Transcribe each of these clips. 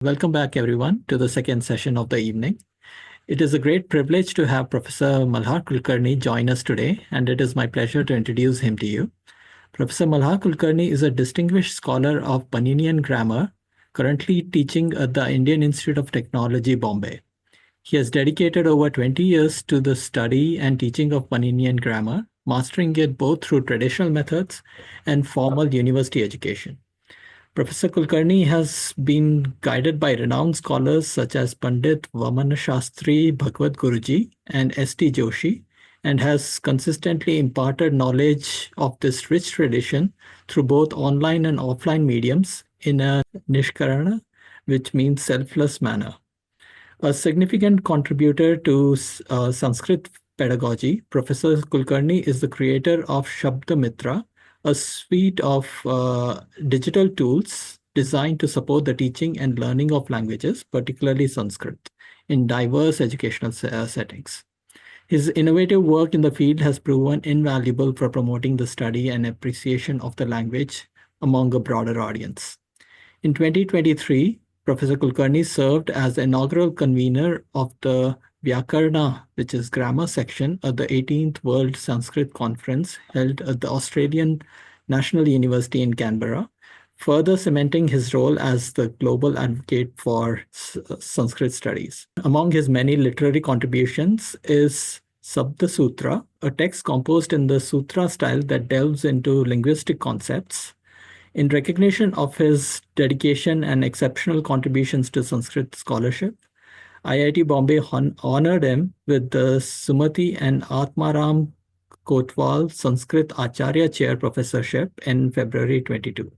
Welcome back, everyone, to the second session of the evening. It is a great privilege to have Professor Malhar Kulkarni join us today, and it is my pleasure to introduce him to you. Professor Malhar Kulkarni is a distinguished scholar of Paninian grammar, currently teaching at the Indian Institute of Technology, Bombay. He has dedicated over 20 years to the study and teaching of Paninian grammar, mastering it both through traditional methods and formal university education. Professor Kulkarni has been guided by renowned scholars such as Pandit Vamana Shastri Bhagwat Guruji and S.T. Joshi, and has consistently imparted knowledge of this rich tradition through both online and offline mediums in a nishkarana, which means selfless manner. A significant contributor to Sanskrit pedagogy, Professor Kulkarni is the creator of Shabda Mitra, a suite of digital tools designed to support the teaching and learning of languages, particularly Sanskrit, in diverse educational settings. His innovative work in the field has proven invaluable for promoting the study and appreciation of the language among a broader audience. In 2023, Professor Kulkarni served as the inaugural convener of the Vyakarna, which is grammar section, at the 18th World Sanskrit Conference held at the Australian National University in Canberra, further cementing his role as the global advocate for Sanskrit studies. Among his many literary contributions is Sabda Sutra, a text composed in the sutra style that delves into linguistic concepts. In recognition of his dedication and exceptional contributions to Sanskrit scholarship, IIT Bombay honored him with the Sumati and Atmaram Kotwal Sanskrit Acharya Chair Professorship in February 22,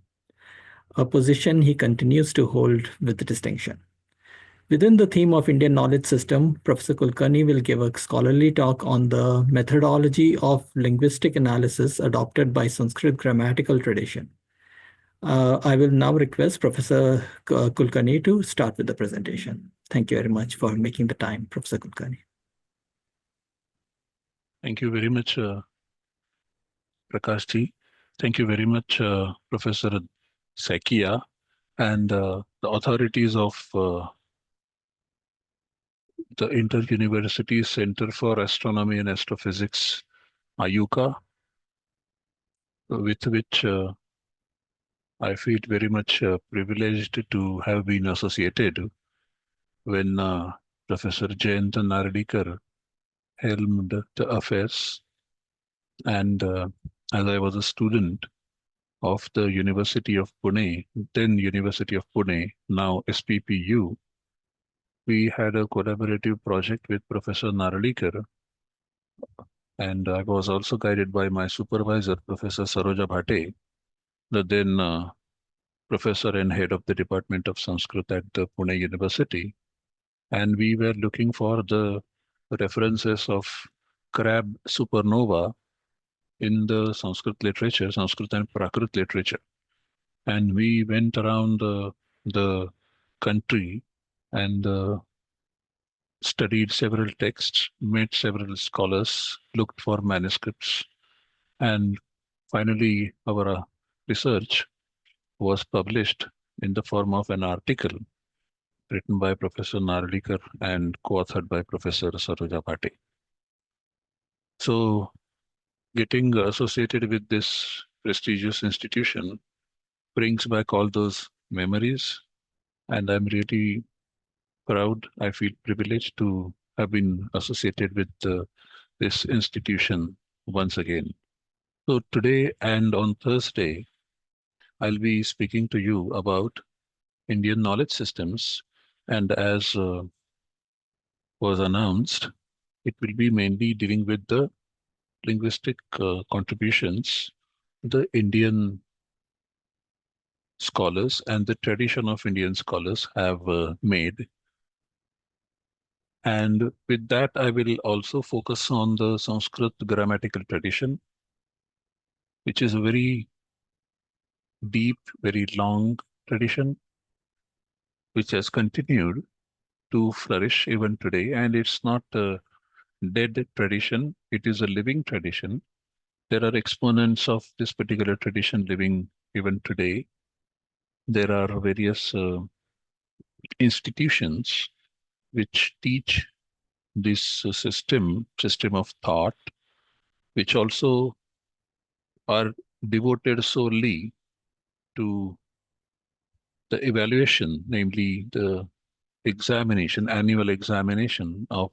a position he continues to hold with distinction. Within the theme of Indian knowledge system, Professor Kulkarni will give a scholarly talk on the methodology of linguistic analysis adopted by Sanskrit grammatical tradition. I will now request Professor Kulkarni to start with the presentation. Thank you very much for making the time, Professor Kulkarni. Thank you very much, Prakash ji. Thank you very much, Professor Sakia, and the authorities of the Inter-University Center for Astronomy and Astrophysics, AYUCA, with which I feel very much privileged to have been associated when Professor Jayanta Narlikar helmed the affairs. And as I was a student of the University of Pune, then University of Pune, now SPPU, we had a collaborative project with Professor Narlikar, and I was also guided by my supervisor, Professor Saroja Bhate, the then professor and head of the Department of Sanskrit at the Pune University. And we were looking for the references of crab supernova in the Sanskrit literature, Sanskrit and Prakrit literature. And we went around the country and studied several texts, met several scholars, looked for manuscripts, and finally our research was published in the form of an article written by Professor Narlikar and co-authored by Professor Saroja Bhate. So getting associated with this prestigious institution brings back all those memories, and I'm really proud, I feel privileged to have been associated with this institution once again. So today and on Thursday, I'll be speaking to you about Indian knowledge systems, and as was announced, it will be mainly dealing with the linguistic contributions the Indian scholars and the tradition of Indian scholars have made. And with that, I will also focus on the Sanskrit grammatical tradition, which is a very deep, very long tradition, which has continued to flourish even today. And it's not a dead tradition, it is a living tradition. There are exponents of this particular tradition living even today. There are various institutions which teach this system of thought, which also are devoted solely to the evaluation, namely the annual examination of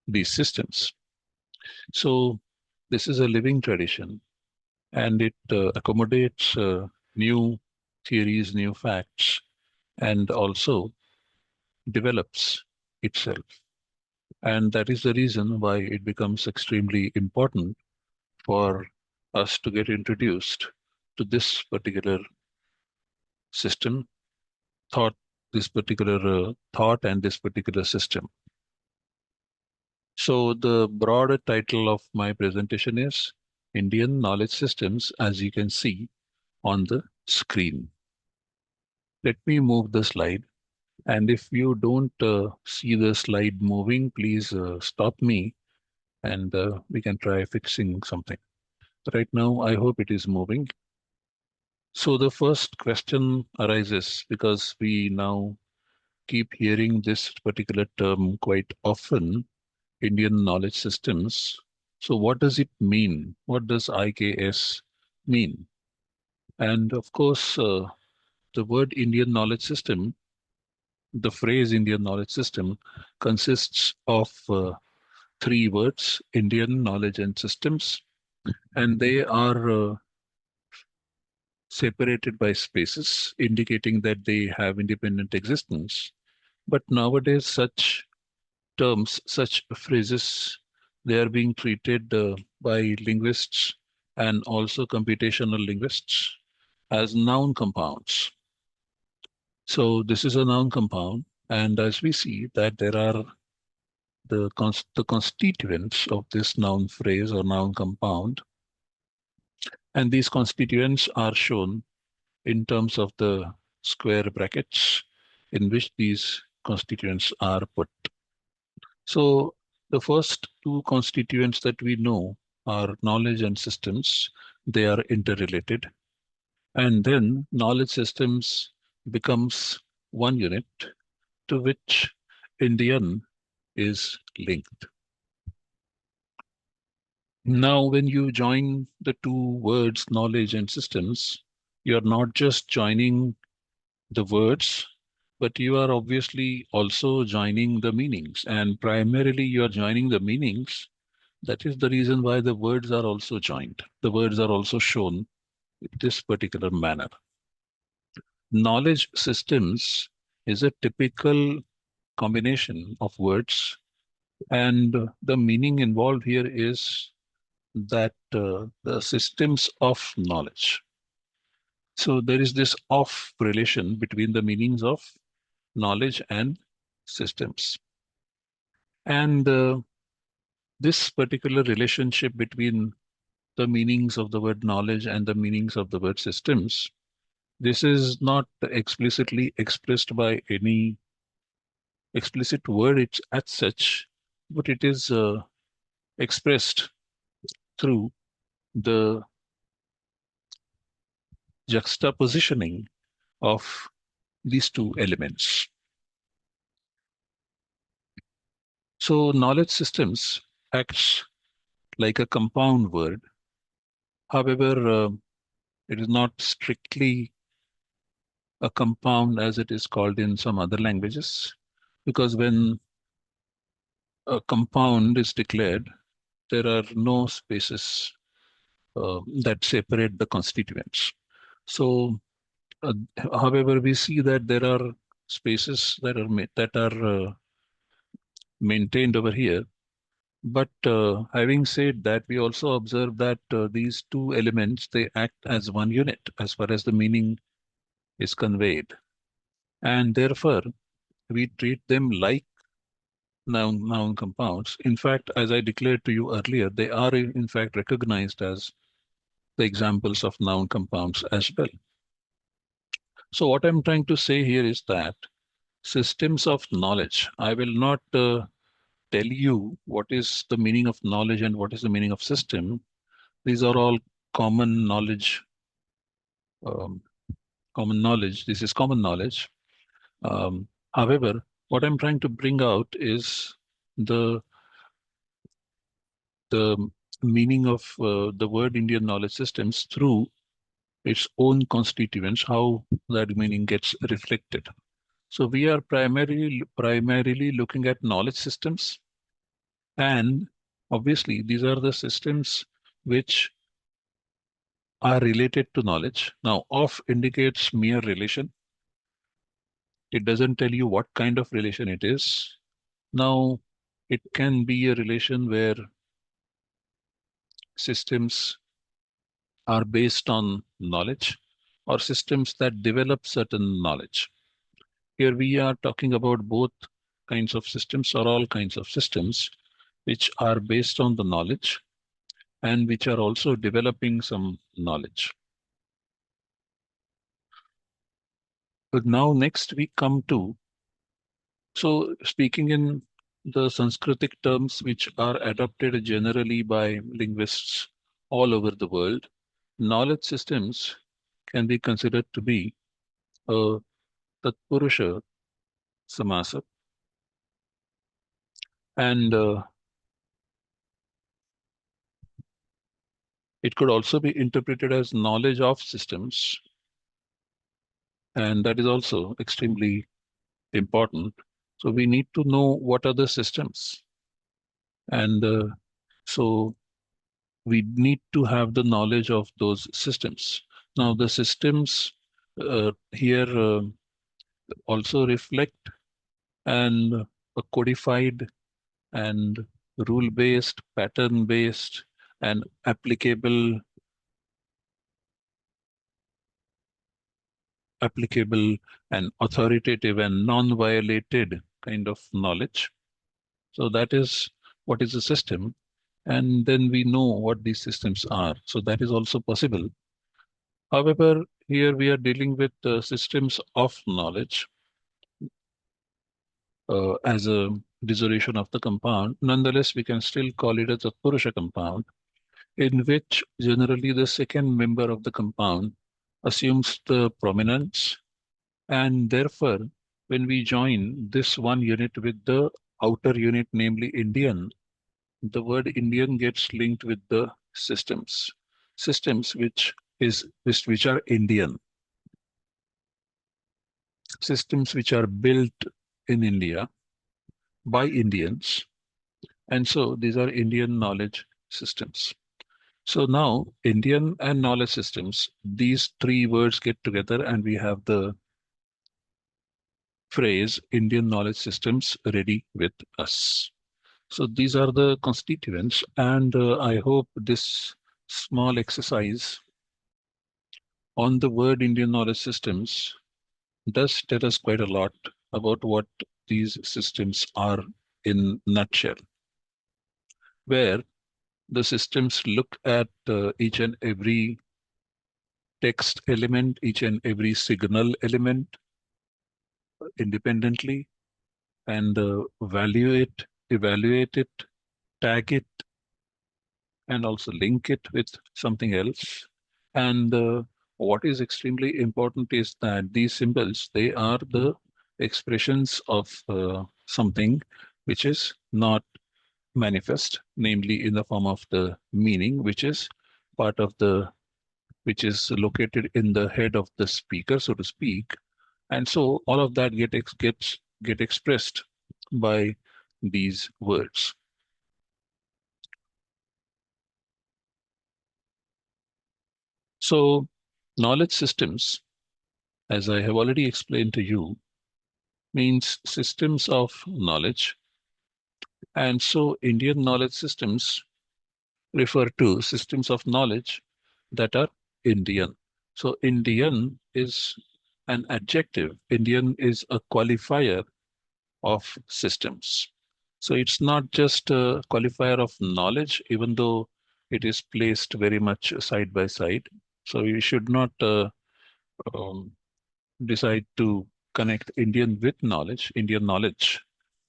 these systems. So this is a living tradition, and it accommodates new theories, new facts, and also develops itself. And that is the reason why it becomes extremely important for us to get introduced to this particular system, thought, this particular thought, and this particular system. So the broader title of my presentation is Indian Knowledge Systems, as you can see on the screen. Let me move the slide. And if you don't see the slide moving, please stop me and we can try fixing something. Right now, I hope it is moving. So the first question arises because we now keep hearing this particular term quite often, Indian knowledge systems. So what does it mean? What does IKS mean? And of course, the word Indian knowledge system, the phrase Indian knowledge system consists of three words, Indian knowledge and systems, and they are separated by spaces, indicating that they have independent existence. But nowadays, such terms, such phrases, they are being treated by linguists and also computational linguists as noun compounds. So this is a noun compound, and as we see that there are the constituents of this noun phrase or noun compound, and these constituents are shown in terms of the square brackets in which these constituents are put. So the first two constituents that we know are knowledge and systems. They are interrelated. And then knowledge systems becomes one unit to which Indian is linked. Now, when you join the two words, knowledge and systems, you're not just joining the words, but you are obviously also joining the meanings. And primarily, you are joining the meanings. That is the reason why the words are also joined. The words are also shown in this particular manner. Knowledge systems is a typical combination of words, and the meaning involved here is that the systems of knowledge. So there is this off relation between the meanings of knowledge and systems. And this particular relationship between the meanings of the word knowledge and the meanings of the word systems, this is not explicitly expressed by any explicit word it's as such, but it is expressed through the juxtapositioning of these two elements. So knowledge systems acts like a compound word. However, it is not strictly a compound as it is called in some other languages, because when a compound is declared, there are no spaces that separate the constituents. So, however, we see that there are spaces that are maintained over here. But having said that, we also observe that these two elements, they act as one unit as far as the meaning is conveyed. And therefore, we treat them like noun compounds. In fact, as I declared to you earlier, they are in fact recognized as the examples of noun compounds as well. So what I'm trying to say here is that systems of knowledge, I will not tell you what is the meaning of knowledge and what is the meaning of system. These are all common knowledge. Um, Common knowledge. This is common knowledge. However, what I'm trying to bring out is the the meaning of the word Indian knowledge systems through its own constituents, how that meaning gets reflected. So we are primarily looking at knowledge systems, and obviously these are the systems which are related to knowledge. Now, of indicates mere relation. It doesn't tell you what kind of relation it is. Now, it can be a relation where systems are based on knowledge or systems that develop certain knowledge. Here we are talking about both kinds of systems or all kinds of systems which are based on the knowledge and which are also developing some knowledge. But now next we come to, so speaking in the Sanskritic terms which are adopted generally by linguists all over the world, knowledge systems can be considered to be a Tatpurusha samasa, and it could also be interpreted as knowledge of systems, and that is also extremely important. So we need to know what are the systems, and so we need to have the knowledge of those systems. Now, the systems here also reflect and a codified and rule-based, pattern-based, and applicable and authoritative and non-violated kind of knowledge. So that is what is a system. And then we know what these systems are. So that is also possible. However, here we are dealing with systems of knowledge as a dissolution of the compound. Nonetheless, we can still call it as a Purusha compound, in which generally the second member of the compound assumes the prominence. And therefore, when we join this one unit with the outer unit, namely Indian, the word Indian gets linked with the systems which are Indian, systems which are built in India by Indians, and so these are Indian knowledge systems. So now Indian and knowledge systems, these three words get together and we have the phrase Indian knowledge systems ready with us. So these are the constituents, and I hope this small exercise on the word Indian knowledge systems does tell us quite a lot about what these systems are in nutshell, where the systems look at each and every text element, each and every signal element independently, and evaluate it, tag it, and also link it with something else. And what is extremely important is that these symbols, they are the expressions of something which is not manifest, namely in the form of the meaning, which is part of which is located in the head of the speaker, so to speak. And so all of that get expressed by these words. So knowledge systems, as I have already explained to you, means systems of knowledge. And so Indian knowledge systems refer to systems of knowledge that are Indian. So Indian is an adjective. Indian is a qualifier of systems. So it's not just a qualifier of knowledge, even though it is placed very much side by side. So you should not um, decide to connect Indian knowledge,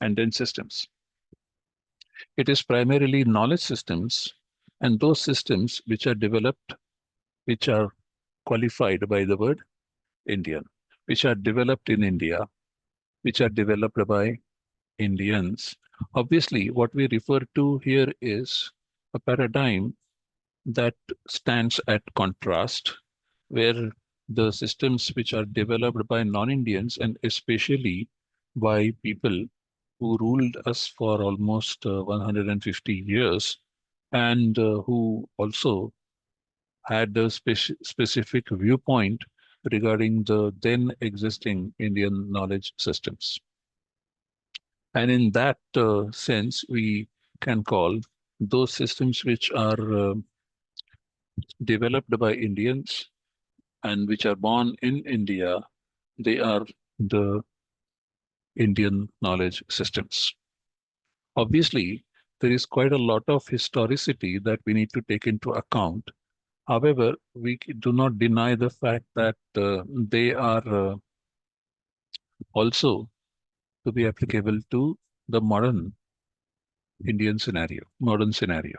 and then systems. It is primarily knowledge systems and those systems which are developed, which are qualified by the word Indian, which are developed in India, which are developed by Indians. Obviously, what we refer to here is a paradigm that stands at contrast, where the systems which are developed by non-Indians and especially by people who ruled us for almost 150 years and who also had a specific viewpoint regarding the then existing Indian knowledge systems. And in that sense, we can call those systems which are developed by Indians and which are born in India, they are the Indian knowledge systems. Obviously, there is quite a lot of historicity that we need to take into account. However, we do not deny the fact that they are also to be applicable to the modern modern scenario,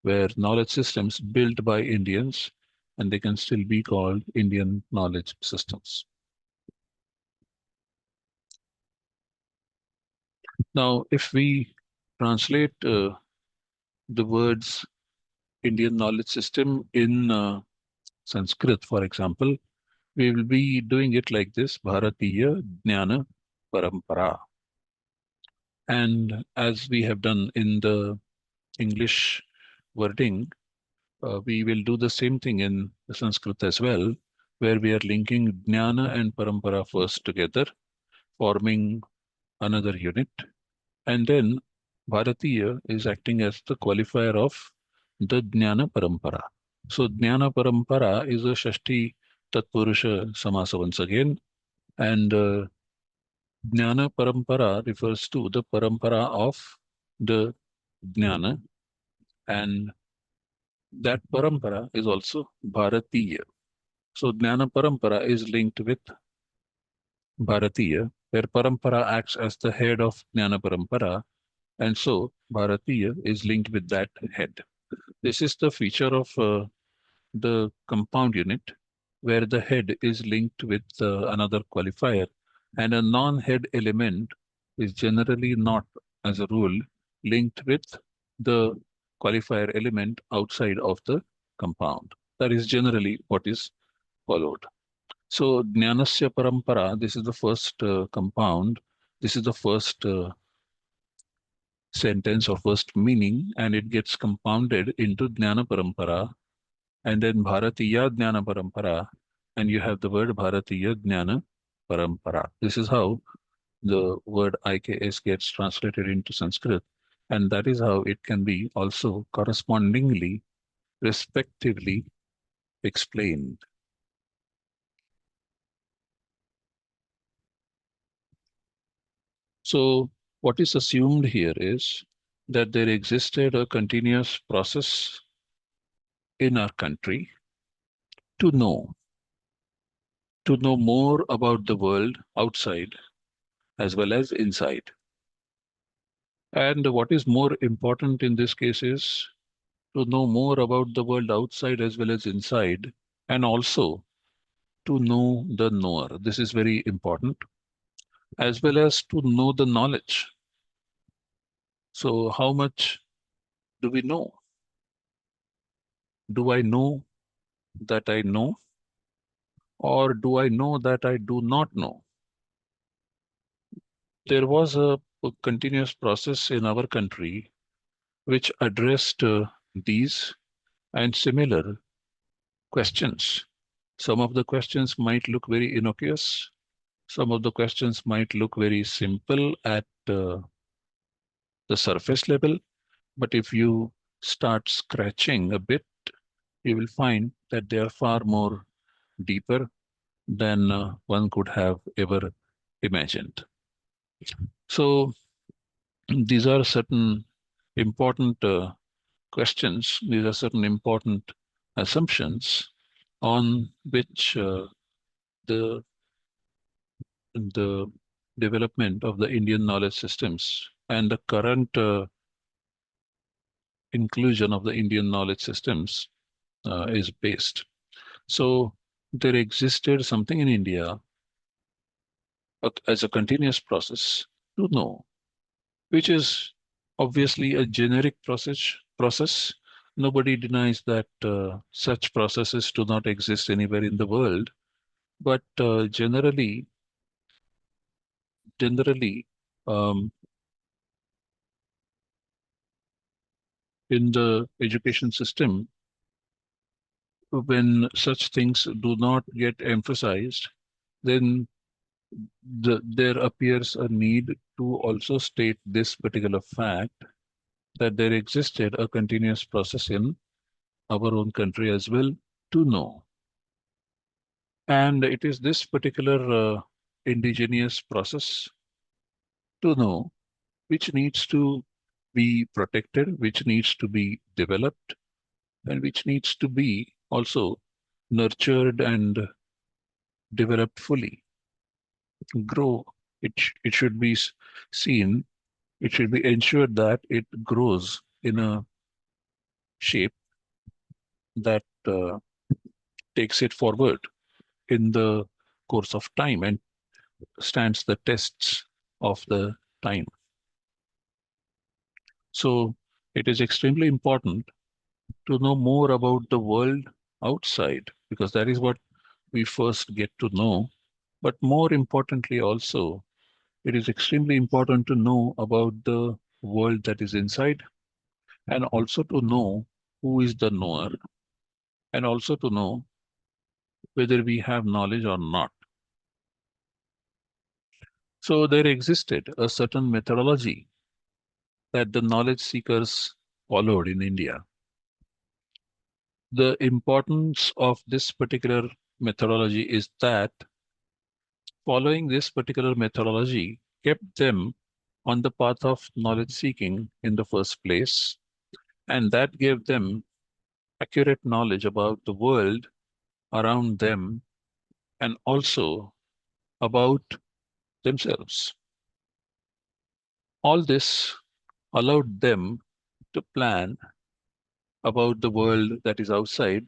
where knowledge systems built by Indians and they can still be called Indian knowledge systems. Now, if we translate the words Indian knowledge system in Sanskrit, for example, we will be doing it like this: Bharatiya Jnana Parampara. And as we have done in the English wording, we will do the same thing in the Sanskrit as well, where we are linking Jnana and Parampara first together, forming another unit. And then Bharatiya is acting as the qualifier of the Jnana Parampara. So Jnana Parampara is a Shashti Tatpurusha Samasa once again, and Jnana Parampara refers to the Parampara of the Jnana, and that Parampara is also Bharatiya. So Jnana Parampara is linked with Bharatiya, where Parampara acts as the head of Jnana Parampara, and so Bharatiya is linked with that head. This is the feature of the compound unit, where the head is linked with another qualifier, and a non-head element is generally not, as a rule, linked with the qualifier element outside of the compound. That is generally what is followed. So, Jnanasya Parampara, this is the first compound, this is the first sentence or first meaning, and it gets compounded into Jnana Parampara, and then Bharatiya Jnana Parampara, and you have the word Bharatiya Jnana Parampara. This is how the word IKS gets translated into Sanskrit, and that is how it can be also correspondingly, respectively explained. So, what is assumed here is that there existed a continuous process in our country to know more about the world outside as well as inside. And what is more important in this case is to know more about the world outside as well as inside, and also to know the knower. This is very important, as well as to know the knowledge. So, how much do we know? Do I know that I know, or do I know that I do not know? There was a continuous process in our country which addressed these and similar questions. Some of the questions might look very innocuous. Some of the questions might look very simple at the surface level. But if you start scratching a bit, you will find that they are far more deeper than one could have ever imagined. So these are certain important questions. These are certain important assumptions on which the the development of the Indian knowledge systems and the current inclusion of the Indian knowledge systems is based. So there existed something in India, as a continuous process to know, which is obviously a generic process. Nobody denies that such processes do not exist anywhere in the world, but generally, um, in the education system, when such things do not get emphasized, then there appears a need to also state this particular fact that there existed a continuous process in our own country as well to know. And it is this particular indigenous process to know which needs to be protected, which needs to be developed, and which needs to be also nurtured and developed fully, grow. It should be seen, it should be ensured that it grows in a shape that takes it forward in the course of time and stands the tests of the time. So it is extremely important to know more about the world outside, because that is what we first get to know. But more importantly, also, it is extremely important to know about the world that is inside, and also to know who is the knower, and also to know whether we have knowledge or not. So there existed a certain methodology that the knowledge seekers followed in India. The importance of this particular methodology is that following this particular methodology kept them on the path of knowledge seeking in the first place, and that gave them accurate knowledge about the world around them and also about themselves. All this allowed them to plan about the world that is outside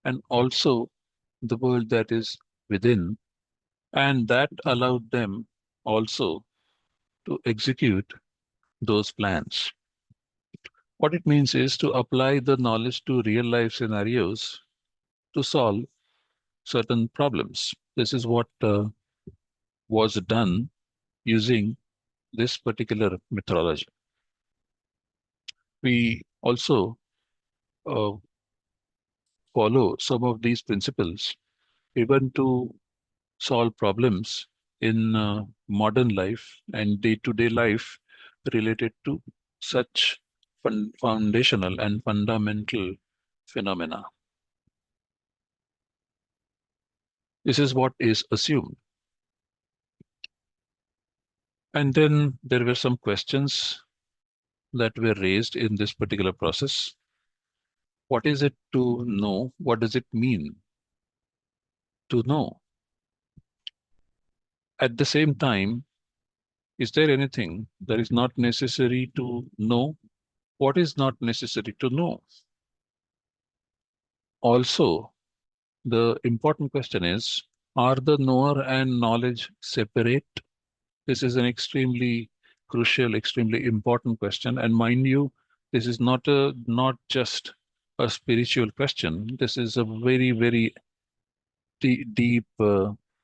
and also the world that is within, and that allowed them also to execute those plans. What it means is to apply the knowledge to real life scenarios to solve certain problems. This is what was done using this particular methodology. We also uh, follow some of these principles even to solve problems in modern life and day-to-day life related to such foundational and fundamental phenomena. This is what is assumed. And then there were some questions that were raised in this particular process. What is it to know? What does it mean to know? At the same time, is there anything that is not necessary to know? What is not necessary to know? Also, the important question is, are the knower and knowledge separate? This is an extremely crucial, extremely important question. And mind you, this is not just a spiritual question. This is a very, very deep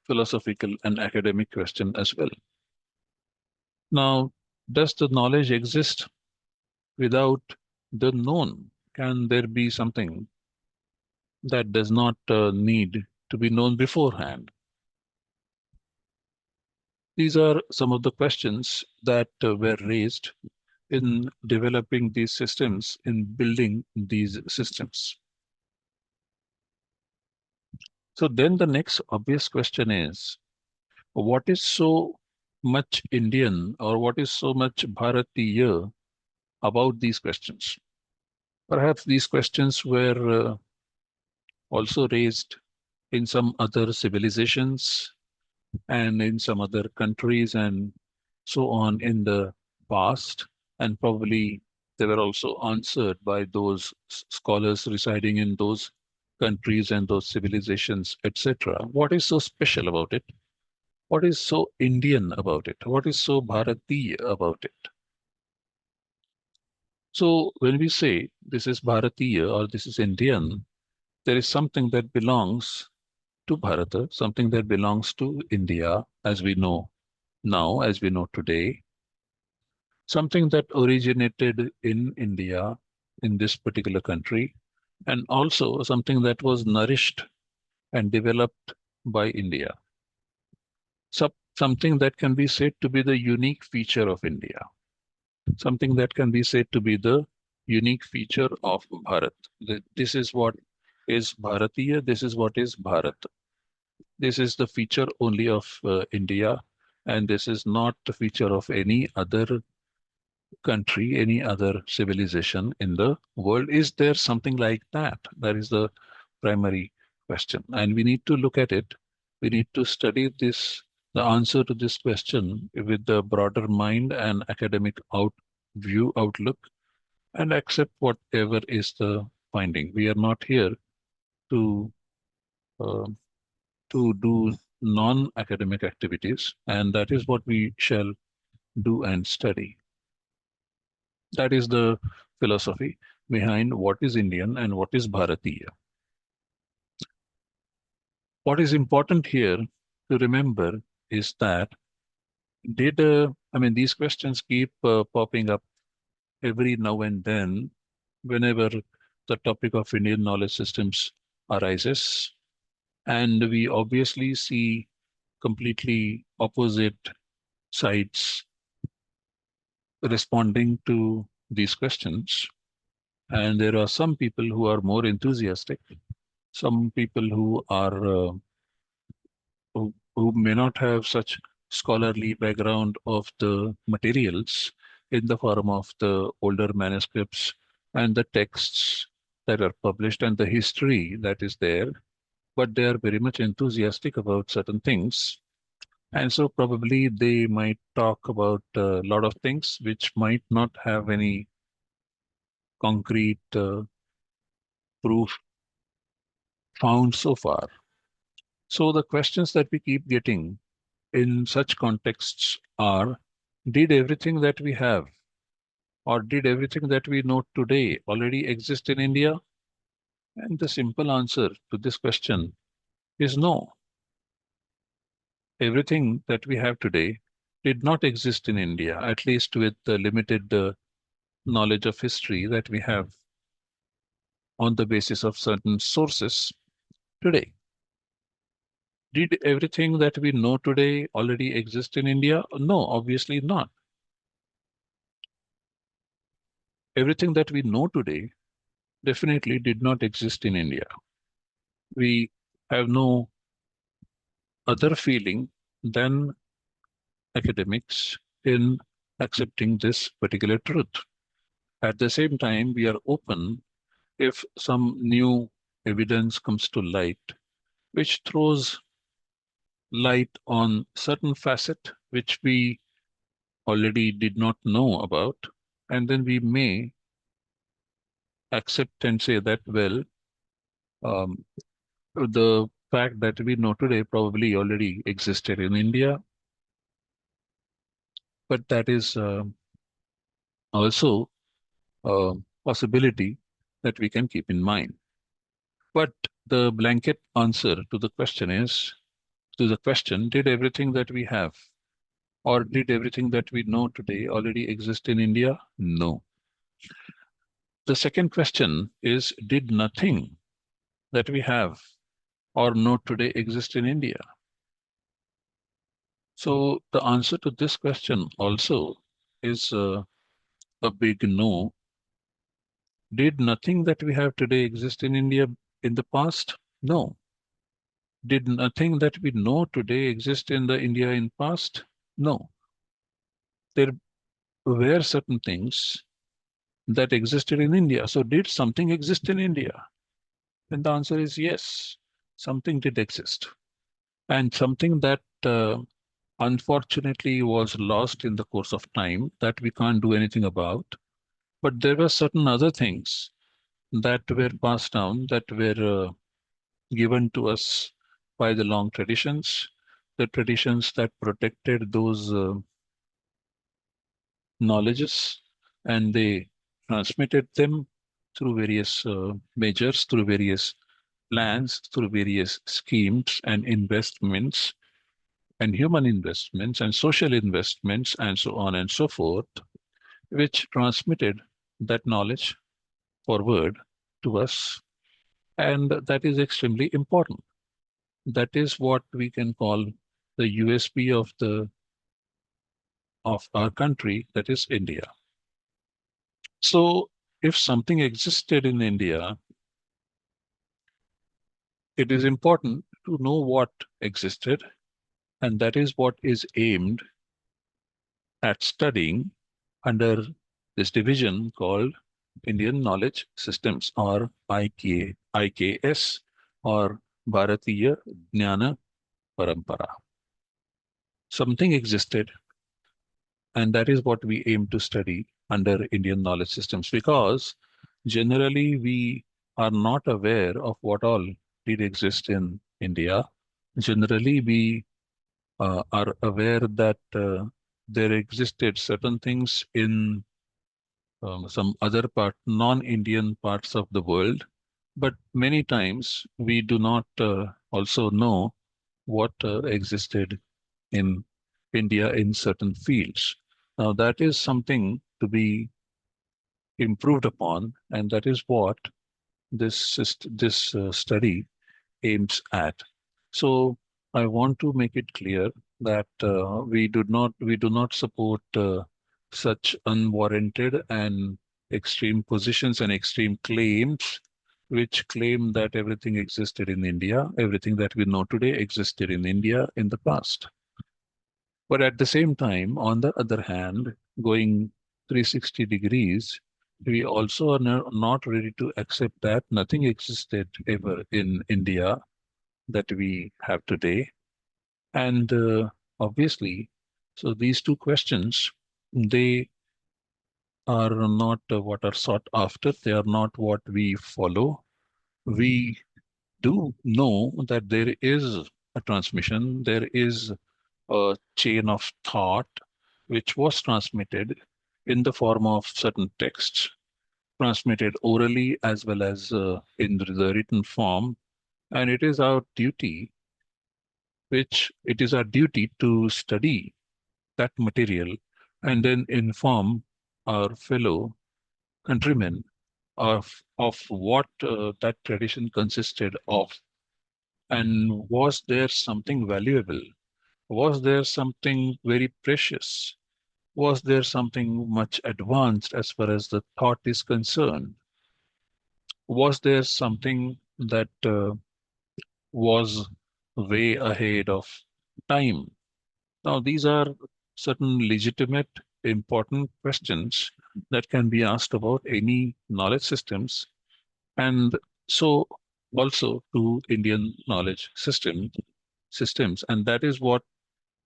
philosophical and academic question as well. Now, does the knowledge exist without the known? Can there be something that does not need to be known beforehand? These are some of the questions that were raised in developing these systems, in building these systems. So then the next obvious question is, what is so much Indian or what is so much Bharatiya about these questions? Perhaps these questions were also raised in some other civilizations and in some other countries and so on in the past, and probably they were also answered by those scholars residing in those countries and those civilizations, etc. What is so special about it? What is so Indian about it? What is so Bharatiya about it? So when we say this is Bharatiya or this is Indian, there is something that belongs to Bharata, something that belongs to India as we know now, as we know today, something that originated in India, in this particular country, and also something that was nourished and developed by India. Something that can be said to be the unique feature of India, something that can be said to be the unique feature of Bharat. This is what is Bharatiya, this is what is Bharat. This is the feature only of India, and this is not the feature of any other country, any other civilization in the world. Is there something like that? That is the primary question. And we need to look at it. We need to study this, the answer to this question with the broader mind and academic outlook, and accept whatever is the finding. We are not here to uh, to do non-academic activities, and that is what we shall do and study. That is the philosophy behind what is Indian and what is Bharatiya. What is important here to remember is that these questions keep popping up every now and then whenever the topic of Indian knowledge systems arises. And we obviously see completely opposite sides responding to these questions. And there are some people who are more enthusiastic, some people who may not have such scholarly background of the materials in the form of the older manuscripts and the texts that are published and the history that is there, but they are very much enthusiastic about certain things. And so probably they might talk about a lot of things which might not have any concrete proof found so far. So the questions that we keep getting in such contexts are, did everything that we have or did everything that we know today already exist in India? And the simple answer to this question is no. Everything that we have today did not exist in India, at least with the limited knowledge of history that we have on the basis of certain sources today. Did everything that we know today already exist in India? No, obviously not. Everything that we know today definitely did not exist in India. We have no other feeling than academics in accepting this particular truth. At the same time, we are open if some new evidence comes to light, which throws light on certain facet which we already did not know about, and then we may accept and say that, well, um, the fact that we know today probably already existed in India, but that is also a possibility that we can keep in mind. But the blanket answer to the question is, to the question, did everything that we have or did everything that we know today already exist in India? No. The second question is, did nothing that we have or know today exist in India? So the answer to this question also is a big no. Did nothing that we have today exist in India in the past? No. Did nothing that we know today exist in the India in past? No. There were certain things that existed in India. So did something exist in India? And the answer is yes, something did exist. And something that unfortunately was lost in the course of time that we can't do anything about. But there were certain other things that were passed down, that were given to us by the long traditions, the traditions that protected those knowledges, and they transmitted them through various measures, through various plans, through various schemes and investments, and human investments and social investments, and so on and so forth, which transmitted that knowledge forward to us. And that is extremely important. That is what we can call the USP of our country, that is India. So if something existed in India, it is important to know what existed, and that is what is aimed at studying under this division called Indian Knowledge Systems, or IKS, or Bharatiya Jnana Parampara. Something existed, and that is what we aim to study under Indian knowledge systems, because generally we are not aware of what all did exist in India. Generally, we are aware that there existed certain things in some other non-Indian parts of the world, but many times we do not also know what existed in India in certain fields. Now, that is something to be improved upon, and that is what this study aims at. So, I want to make it clear that we do not support such unwarranted and extreme positions and extreme claims, which claim that everything existed in India, everything that we know today existed in India in the past. But at the same time, on the other hand, going 360 degrees, we also are not ready to accept that nothing existed ever in India that we have today. And obviously, so these two questions, they are not what are sought after, they are not what we follow. We do know that there is a transmission, there is a chain of thought which was transmitted in the form of certain texts, transmitted orally as well as in the written form. And it is our duty to study that material and then inform our fellow countrymen of what that tradition consisted of. And was there something valuable? Was there something very precious? Was there something much advanced as far as the thought is concerned? Was there something that was way ahead of time? Now, these are certain legitimate, important questions that can be asked about any knowledge and so also to Indian knowledge systems, and that is what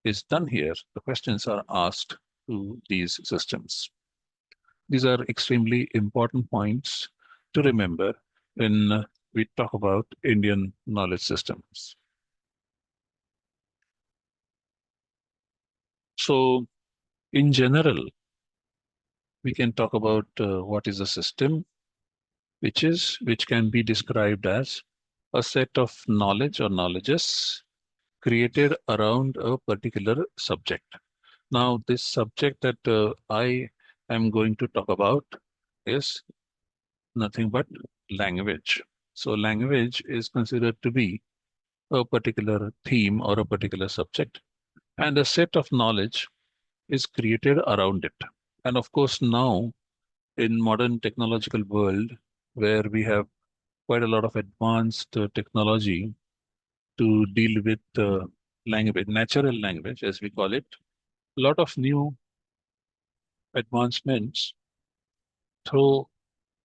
is done here. The questions are asked to these systems. These are extremely important points to remember when we talk about Indian knowledge systems. So, in general, we can talk about what is a system, which can be described as a set of knowledge or knowledges created around a particular subject. Now, this subject that I am going to talk about is nothing but language. So, language is considered to be a particular theme or a particular subject, and a set of knowledge is created around it. And of course, now in modern technological world, where we have quite a lot of advanced technology to deal with language, natural language, as we call it, a lot of new advancements throw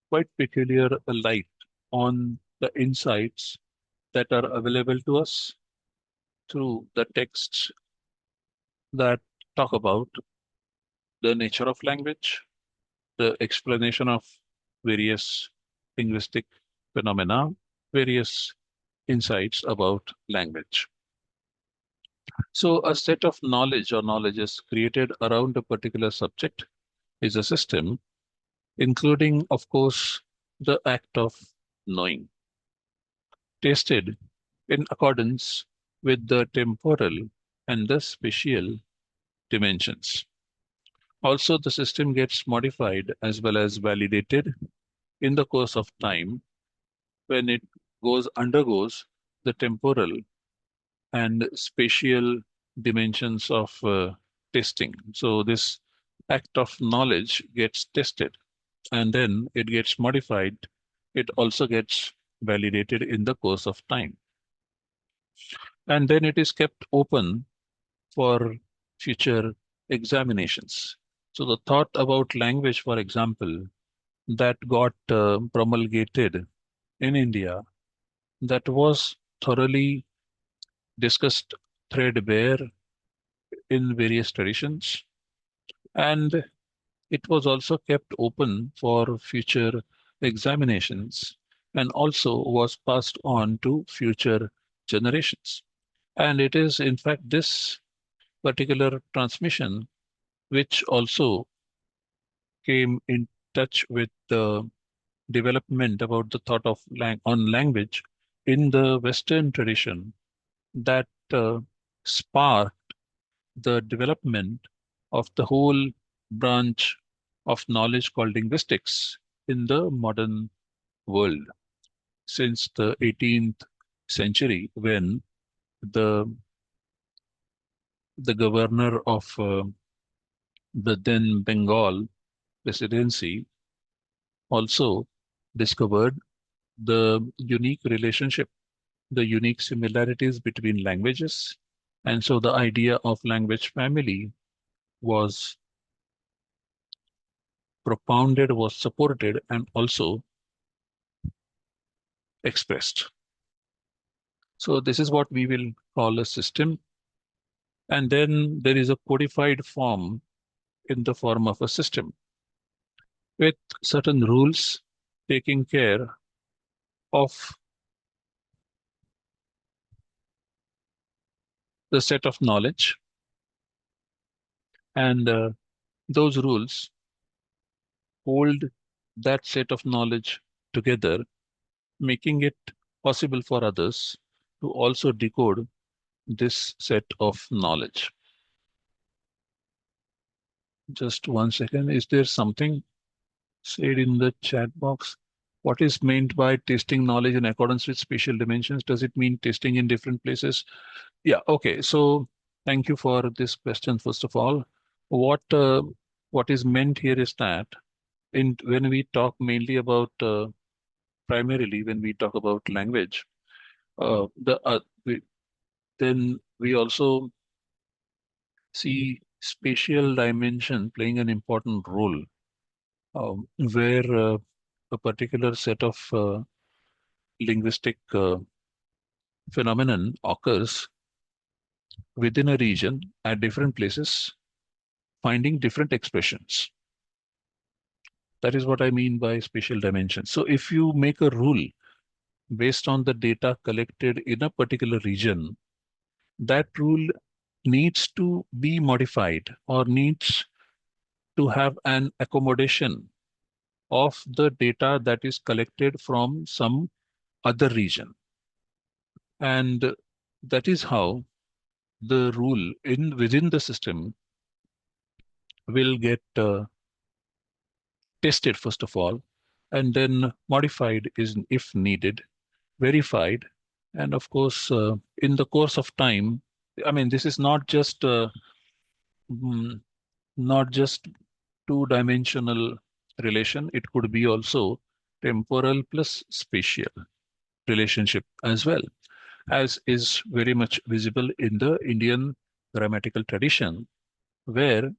quite peculiar light on the insights that are available to us through the texts that talk about the nature of language, the explanation of various linguistic phenomena, various insights about language. So a set of knowledge or knowledges created around a particular subject is a system, including, of course, the act of knowing, tested in accordance with the temporal and the spatial dimensions. Also, the system gets modified as well as validated in the course of time when it undergoes the temporal and spatial dimensions of testing. So this act of knowledge gets tested and then it gets modified. It also gets validated in the course of time. And then it is kept open for future examinations. So the thought about language, for example, that got promulgated in India, that was thoroughly discussed threadbare in various traditions, and it was also kept open for future examinations and also was passed on to future generations. And it is, in fact, this particular transmission which also came in touch with the development about the thought of on language in the Western tradition that sparked the development of the whole branch of knowledge called linguistics in the modern world since the 18th century, when the the governor of the then Bengal presidency also discovered the unique relationship, the unique similarities between languages. And so the idea of language family was propounded, was supported, and also expressed. So this is what we will call a system. And then there is a codified form in the form of a system with certain rules taking care of the set of knowledge. And those rules hold that set of knowledge together, making it possible for others to also decode this set of knowledge. Just one second. Is there something said in the chat box? What is meant by testing knowledge in accordance with spatial dimensions? Does it mean testing in different places? Yeah, okay. So thank you for this question, first of all. What is meant here is that when we talk mainly about primarily when we talk about language, uh, the uh, we, then we also see spatial dimension playing an important role, where a particular set of linguistic phenomenon occurs within a region at different places, finding different expressions. That is what I mean by spatial dimension. So if you make a rule based on the data collected in a particular region, that rule needs to be modified or needs to have an accommodation of the data that is collected from some other region. And that is how the rule within the system will get tested first of all, and then modified is if needed, verified, and of course, in the course of time. I mean, this is mm, not just two-dimensional relation. It could be also temporal plus spatial relationship as well, as is very much visible in the Indian grammatical tradition, where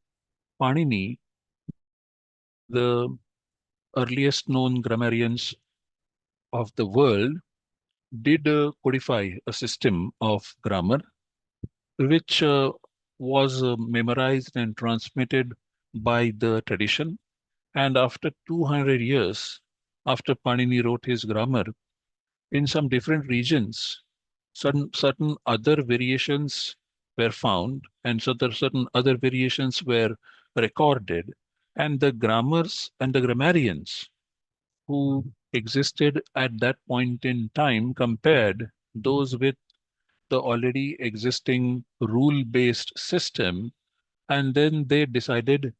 Panini, one of the earliest known grammarians of the world, did codify a system of grammar which was memorized and transmitted by the tradition. And after 200 years, after Panini wrote his grammar, in some different regions, certain other variations were found, and so there certain other variations were recorded, and the grammars and the grammarians who existed at that point in time compared those with the already existing rule-based system, and then they decided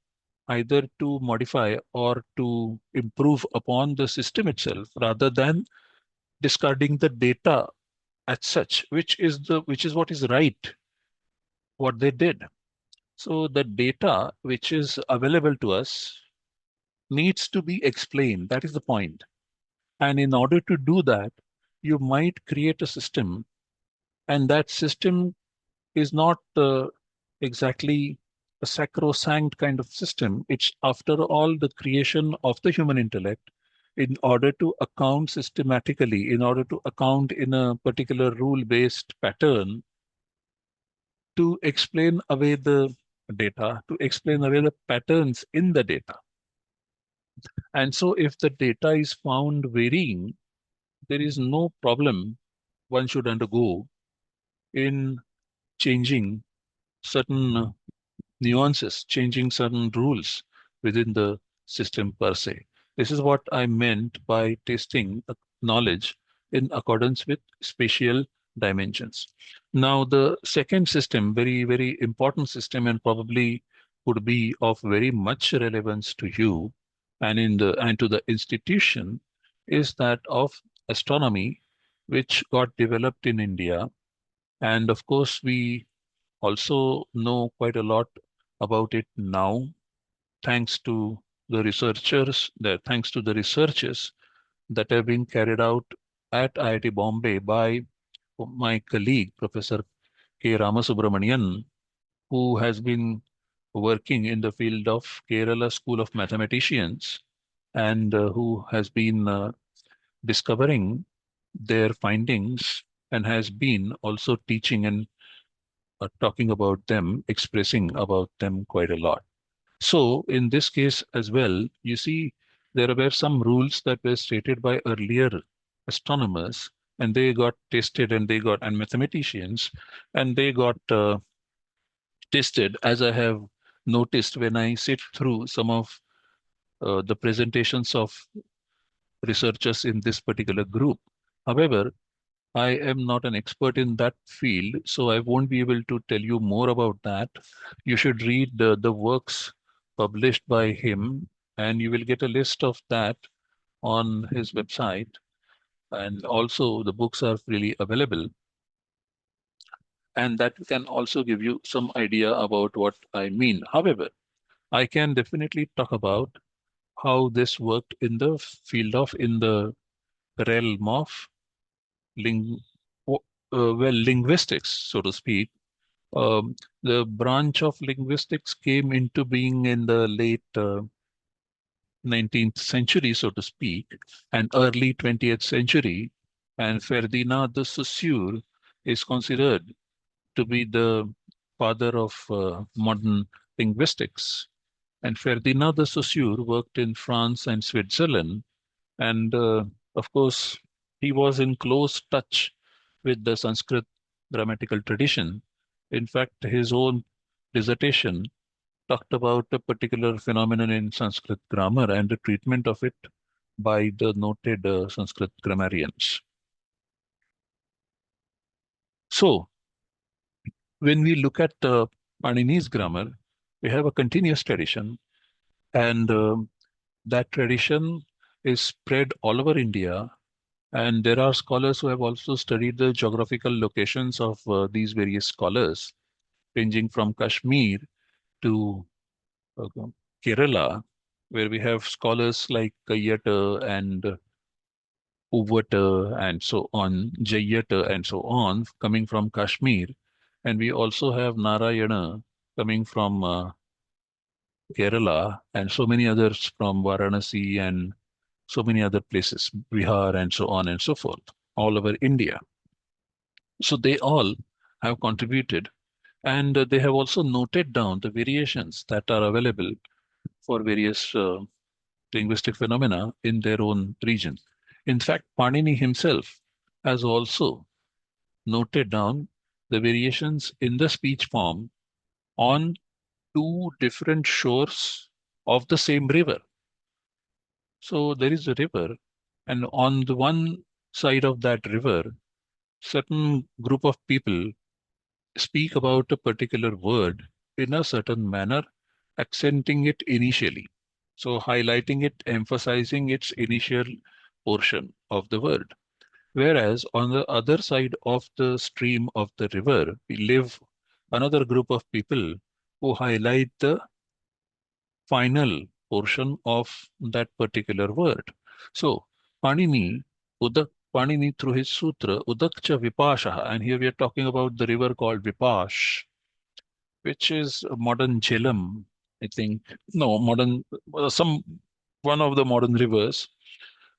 either to modify or to improve upon the system itself rather than discarding the data as such, which is what is right, what they did. So the data which is available to us needs to be explained. That is the point. And in order to do that, you might create a system, and that system is not exactly a sacrosanct kind of system. It's, after all, the creation of the human intellect in order to account systematically, in order to account in a particular rule-based pattern, to explain away the data, to explain away the patterns in the data. And so if the data is found varying, there is no problem one should undergo in changing certain nuances, changing certain rules within the system per se. This is what I meant by testing knowledge in accordance with spatial dimensions. Now, the second system, very, very important system, and probably would be of very much relevance to you and to the institution, is that of astronomy, which got developed in India. And of course, we also know quite a lot about it now, thanks to the thanks to the researches that have been carried out at IIT Bombay by my colleague, Professor K. Ramasubramanian, who has been working in the field of Kerala School of Mathematicians, and who has been discovering their findings and has been also teaching and talking about them, expressing about them quite a lot. So in this case as well, you see, there were some rules that were stated by earlier astronomers, and they got tested, and mathematicians, and they got tested, as I have noticed when I sit through some of the presentations of researchers in this particular group. However, I am not an expert in that field, so I won't be able to tell you more about that. You should read the works published by him, and you will get a list of that on his website. And also, the books are freely available. And that can also give you some idea about what I mean. However, I can definitely talk about how this worked in the field of, in the realm of ling linguistics, so to speak. The branch of linguistics came into being in the late 19th century, so to speak, and early 20th century. And Ferdinand de Saussure is considered to be the father of modern linguistics. And Ferdinand de Saussure worked in France and Switzerland. And of course, he was in close touch with the Sanskrit grammatical tradition. In fact, his own dissertation talked about a particular phenomenon in Sanskrit grammar and the treatment of it by the noted Sanskrit grammarians. So, when we look at Panini's grammar, we have a continuous tradition, and that tradition is spread all over India. And there are scholars who have also studied the geographical locations of these various scholars, ranging from Kashmir to uh, Kerala, where we have scholars like Kayyata and Uvata and so on, Jayyata and so on, coming from Kashmir. And we also have Narayana coming from Kerala, and so many others from Varanasi and so many other places, Bihar and so on and so forth, all over India. So they all have contributed, and they have also noted down the variations that are available for various linguistic phenomena in their own region. In fact, Panini himself has also noted down the variations in the speech form on two different shores of the same river. So there is a river, and on the one side of that river, certain group of people speak about a particular word in a certain manner, accenting it initially. So highlighting it, emphasizing its initial portion of the word. Whereas on the other side of the stream of the river, we live another group of people who highlight the final portion of that particular word. So Panini, Panini through his sutra, Udakcha Vipasha, and here we are talking about the river called Vipash, which is a modern Jhelum, I think. No, modern, some one of the modern rivers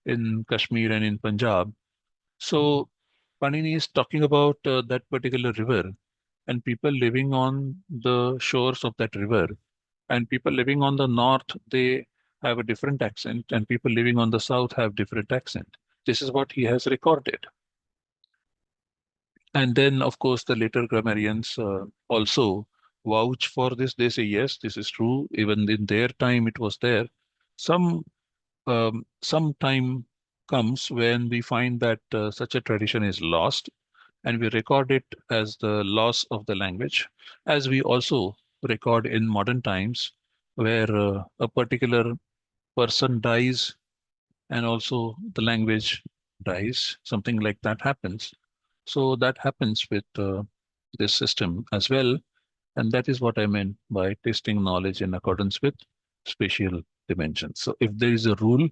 in Kashmir and in Punjab. So Panini is talking about that particular river and people living on the shores of that river. And people living on the north, they have a different accent, and people living on the south have different accent. This is what he has recorded. And then, of course, the later grammarians also vouch for this. They say, yes, this is true. Even in their time, it was there. Some some time comes when we find that such a tradition is lost, and we record it as the loss of the language, as we also record in modern times, where a particular person dies and also the language dies. Something like that happens. So that happens with this system as well. And that is what I meant by testing knowledge in accordance with spatial dimensions. So if there is a rule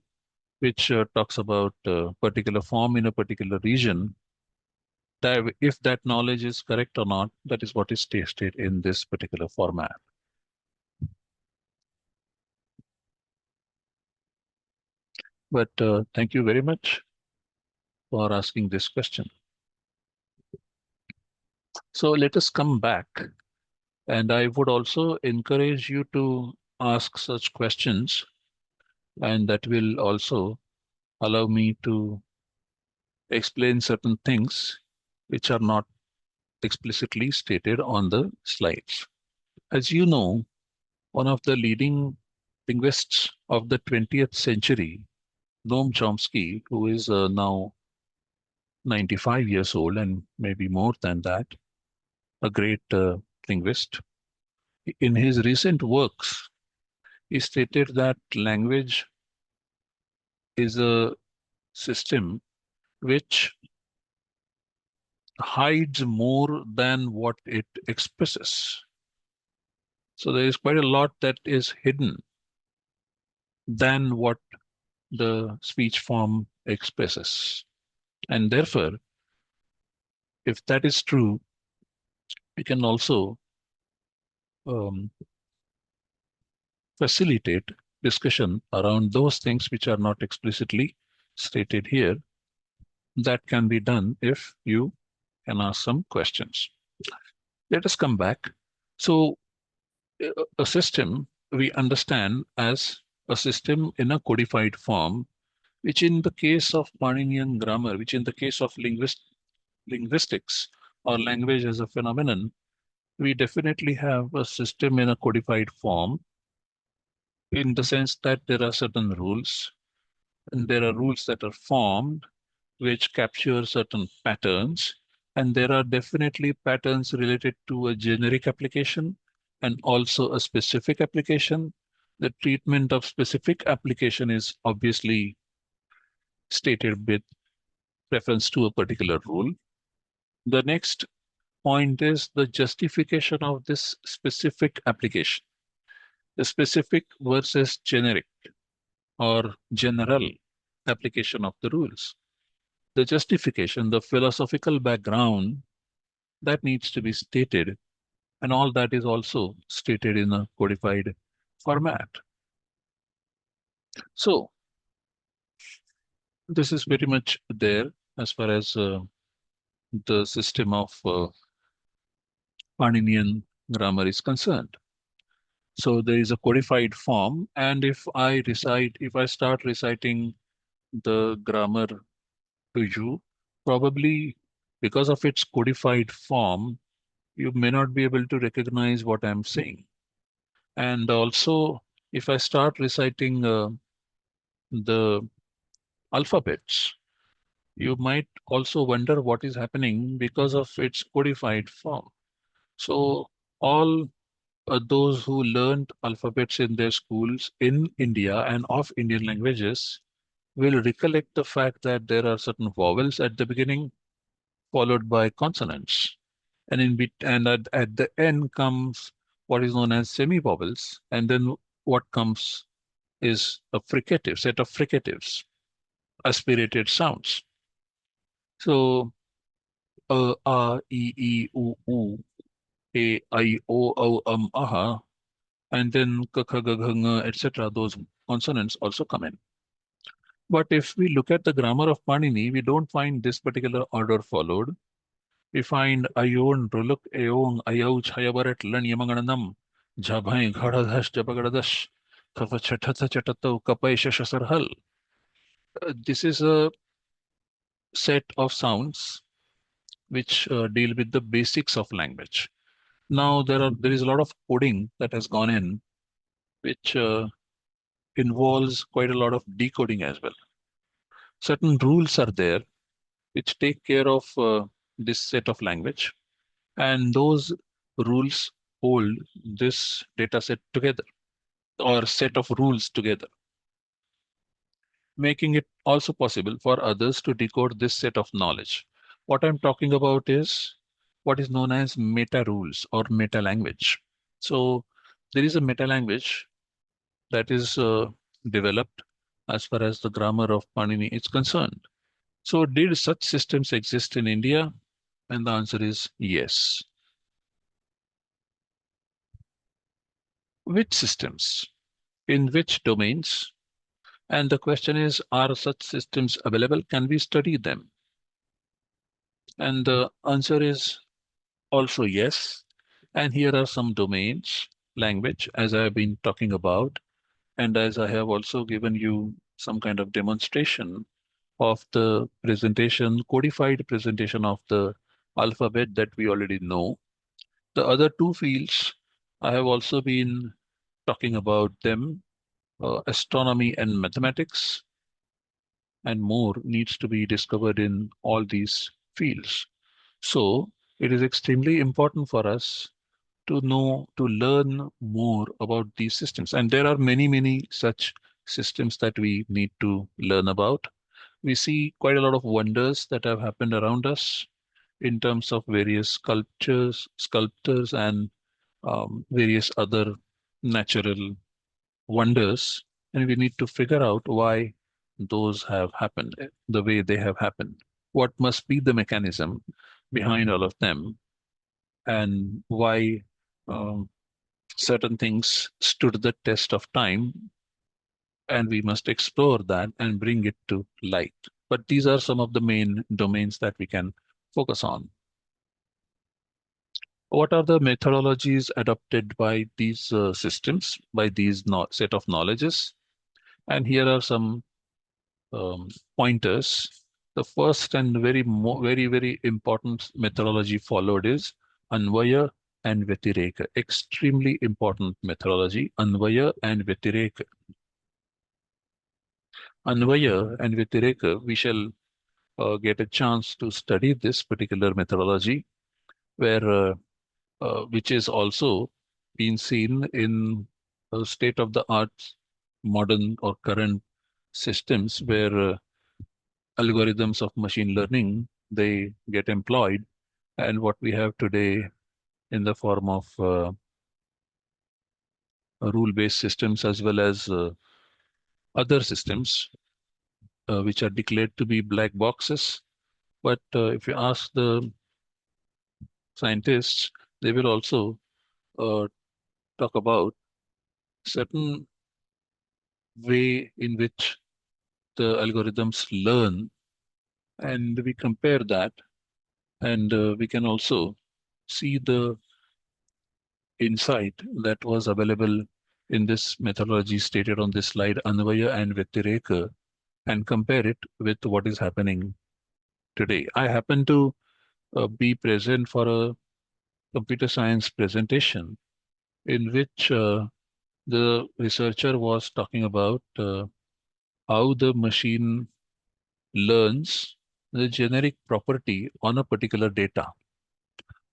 which talks about a particular form in a particular region, that if that knowledge is correct or not, that is what is tested in this particular format. But thank you very much for asking this question. So let us come back. And I would also encourage you to ask such questions, and that will also allow me to explain certain things which are not explicitly stated on the slides. As you know, one of the leading linguists of the 20th century, Noam Chomsky, who is now 95 years old and maybe more than that, a great linguist. In his recent works, he stated that language is a system which hides more than what it expresses. So there is quite a lot that is hidden than what the speech form expresses. And therefore, if that is true, we can also um, facilitate discussion around those things which are not explicitly stated here. That can be done if you can ask some questions. Let us come back. So a system we understand as a system in a codified form, which in the case of Paninian grammar, which in the case of linguistics or language as a phenomenon, we definitely have a system in a codified form in the sense that there are certain rules, and there are rules that are formed which capture certain patterns, and there are definitely patterns related to a generic application and also a specific application. The treatment of specific application is obviously stated with reference to a particular rule. The next point is the justification of this specific application. The specific versus generic or general application of the rules. The justification, the philosophical background, that needs to be stated, and all that is also stated in a codified format. So this is very much there as far as the system of Paninian grammar is concerned. So there is a codified form, and if I start reciting the grammar to you, probably because of its codified form, you may not be able to recognize what I'm saying. And also, if I start reciting the alphabets, you might also wonder what is happening because of its codified form. So all those who learned alphabets in their schools in India and of Indian languages will recollect the fact that there are certain vowels at the beginning, followed by consonants. And at the end comes what is known as semi-vowels, and then what comes is a fricative set of fricatives, aspirated sounds. So aha, and then etc. Those consonants also come in. But if we look at the grammar of Panini, we don't find this particular order followed. We find ayon, ruluk, ayon, ayau, chayabaret, lan yamanganam, jabhai, ghadadash, jabagadadash, kafa chatata chatato, kapai shashasarhal. This is a set of sounds which deal with the basics of language. Now there is a lot of coding that has gone in, which involves quite a lot of decoding as well. Certain rules are there which take care of this set of language, and those rules hold this data set together or set of rules together, making it also possible for others to decode this set of knowledge. What I'm talking about is what is known as meta rules or meta language. So there is a meta language that is developed as far as the grammar of Panini is concerned. So did such systems exist in India? And the answer is yes. Which systems? In which domains? And the question is, are such systems available? Can we study them? And the answer is also yes. And here are some domains, language, as I have been talking about, and as I have also given you some kind of demonstration of the presentation, codified presentation of the alphabet that we already know. The other two fields, I have also been talking about them, astronomy and mathematics, and more needs to be discovered in all these fields. So it is extremely important for us to know, to learn more about these systems. And there are many, many such systems that we need to learn about. We see quite a lot of wonders that have happened around us in terms of various sculptors, and various other natural wonders. And we need to figure out why those have happened the way they have happened. What must be the mechanism behind all of them, and why um, certain things stood the test of time, and we must explore that and bring it to light. But these are some of the main domains that we can focus on. What are the methodologies adopted by these systems, by these set of knowledges? And here are some pointers. The first and very important methodology followed is Anvaya and Vyatireka. Extremely important methodology, Anvaya and Vyatireka. Anvaya and Vyatireka, we shall get a chance to study this particular methodology, where which is also been seen in state-of-the-art modern or current systems, where algorithms of machine learning, they get employed, and what we have today in the form of rule-based systems, as well as other systems which are declared to be black boxes. But if you ask the scientists, they will also uh, talk about certain way in which the algorithms learn, and we compare that, and we can also see the insight that was available in this methodology stated on this slide, Anvaya and Vyatireka, and compare it with what is happening today. I happen to be present for a computer science presentation in which the researcher was talking about how the machine learns the generic property on a particular data,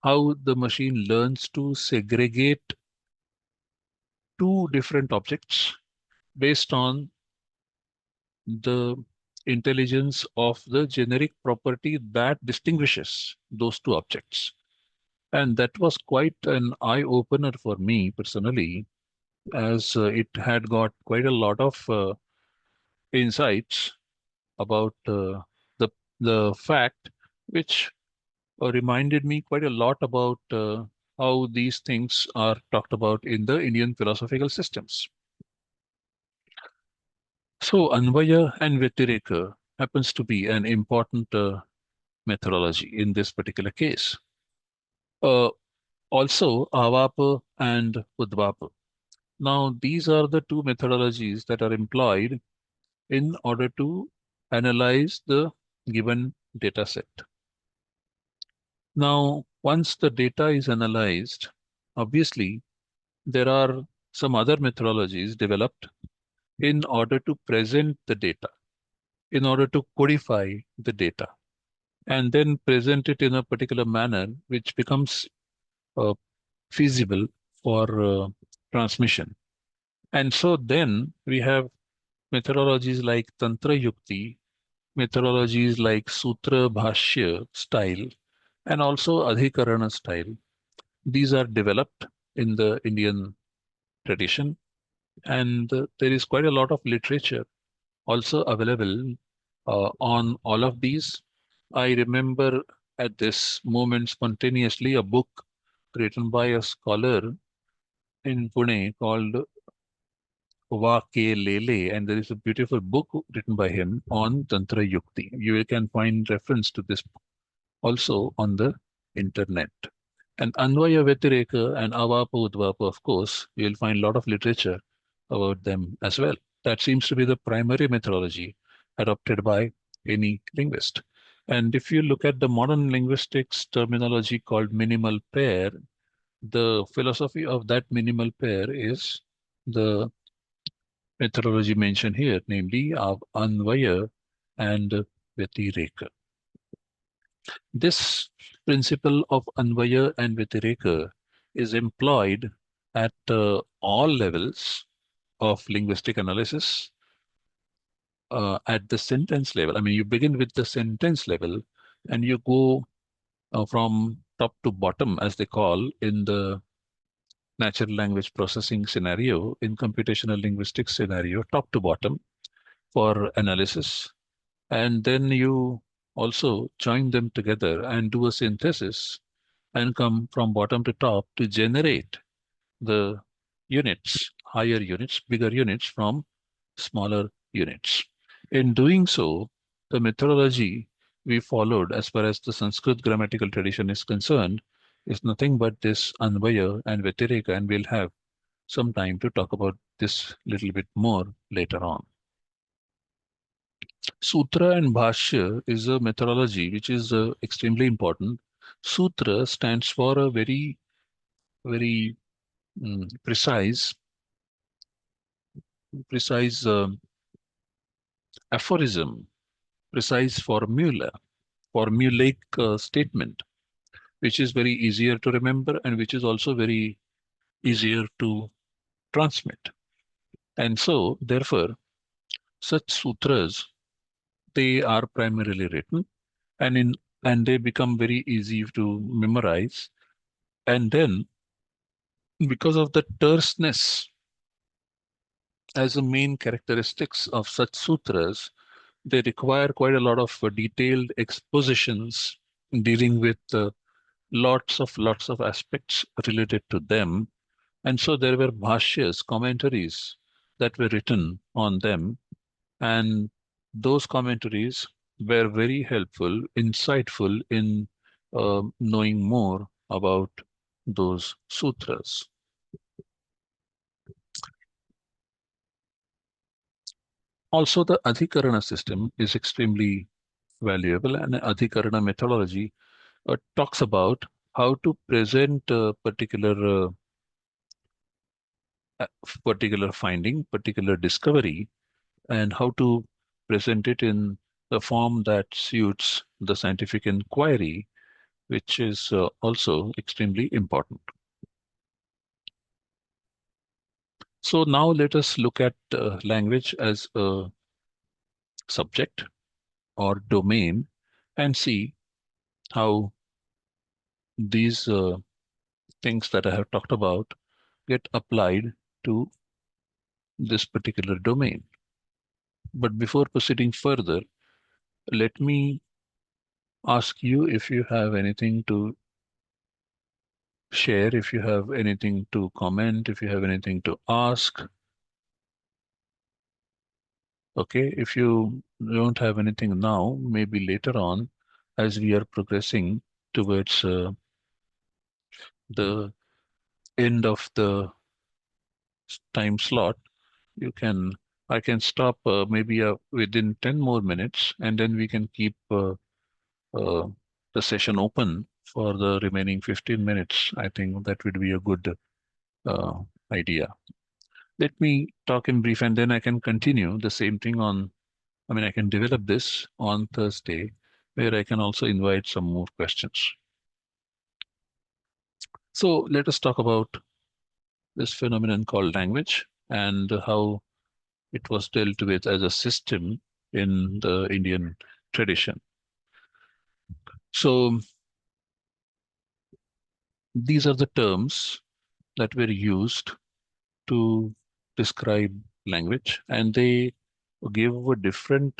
how the machine learns to segregate two different objects based on the intelligence of the generic property that distinguishes those two objects. And that was quite an eye opener for me personally, as it had got quite a lot of insights about the fact, which reminded me quite a lot about how these things are talked about in the Indian philosophical systems. So Anvaya and Vyatireka happens to be an important methodology in this particular case. Uh, Also, Avapa and Udvapa. Now, these are the two methodologies that are employed in order to analyze the given data set. Now, once the data is analyzed, obviously, there are some other methodologies developed in order to present the data, in order to codify the data, and then present it in a particular manner which becomes uh, feasible for transmission. And so then we have methodologies like Tantra Yukti, methodologies like Sutra Bhashya style, and also Adhikarana style. These are developed in the Indian tradition, and there is quite a lot of literature also available on all of these. I remember at this moment spontaneously a book written by a scholar in Pune called Va K Lele, and there is a beautiful book written by him on Tantra Yukti. You can find reference to this also on the internet. And Anvaya Vyatireka and Avapa Udvapa, of course, you will find a lot of literature about them as well. That seems to be the primary methodology adopted by any linguist. And if you look at the modern linguistics terminology called minimal pair, the philosophy of that minimal pair is the methodology mentioned here, namely of Anvaya and Vyatireka. This principle of Anvaya and Vyatireka is employed at all levels of linguistic analysis. At the sentence level, I mean, you begin with the sentence level and you go from top to bottom, as they call in the natural language processing scenario, in computational linguistics scenario, top to bottom for analysis. And then you also join them together and do a synthesis and come from bottom to top to generate the units, higher units, bigger units from smaller units. In doing so, the methodology we followed as far as the Sanskrit grammatical tradition is concerned is nothing but this Anvaya and Vyatireka, and we'll have some time to talk about this little bit more later on. Sutra and Bhashya is a methodology which is extremely important. Sutra stands for a very precise aphorism, precise formulaic statement, which is very easier to remember and which is also very easier to transmit. And so, therefore, such sutras, they are primarily written and they become very easy to memorize. And then, because of the terseness as the main characteristics of such sutras, they require quite a lot of detailed expositions dealing with lots of aspects related to them. And so there were bhashyas, commentaries that were written on them. And those commentaries were very helpful, insightful in knowing more about those sutras. Also, the Adhikarana system is extremely valuable, and Adhikarana methodology talks about how to present a particular finding, particular discovery, and how to present it in the form that suits the scientific inquiry, which is also extremely important. So now let us look at language as a subject or domain and see how these things that I have talked about get applied to this particular domain. But before proceeding further, let me ask you if you have anything to share, if you have anything to comment, if you have anything to ask. Okay, if you don't have anything now, maybe later on, as we are progressing towards the end of the time slot, you can I can stop maybe within 10 more minutes, and then we can keep uh, the session open for the remaining 15 minutes. I think that would be a good uh, idea. Let me talk in brief, and then I can continue the same thing I can develop this on Thursday, where I can also invite some more questions. So let us talk about this phenomenon called language and how it was dealt with as a system in the Indian tradition. So these are the terms that were used to describe language, and they give different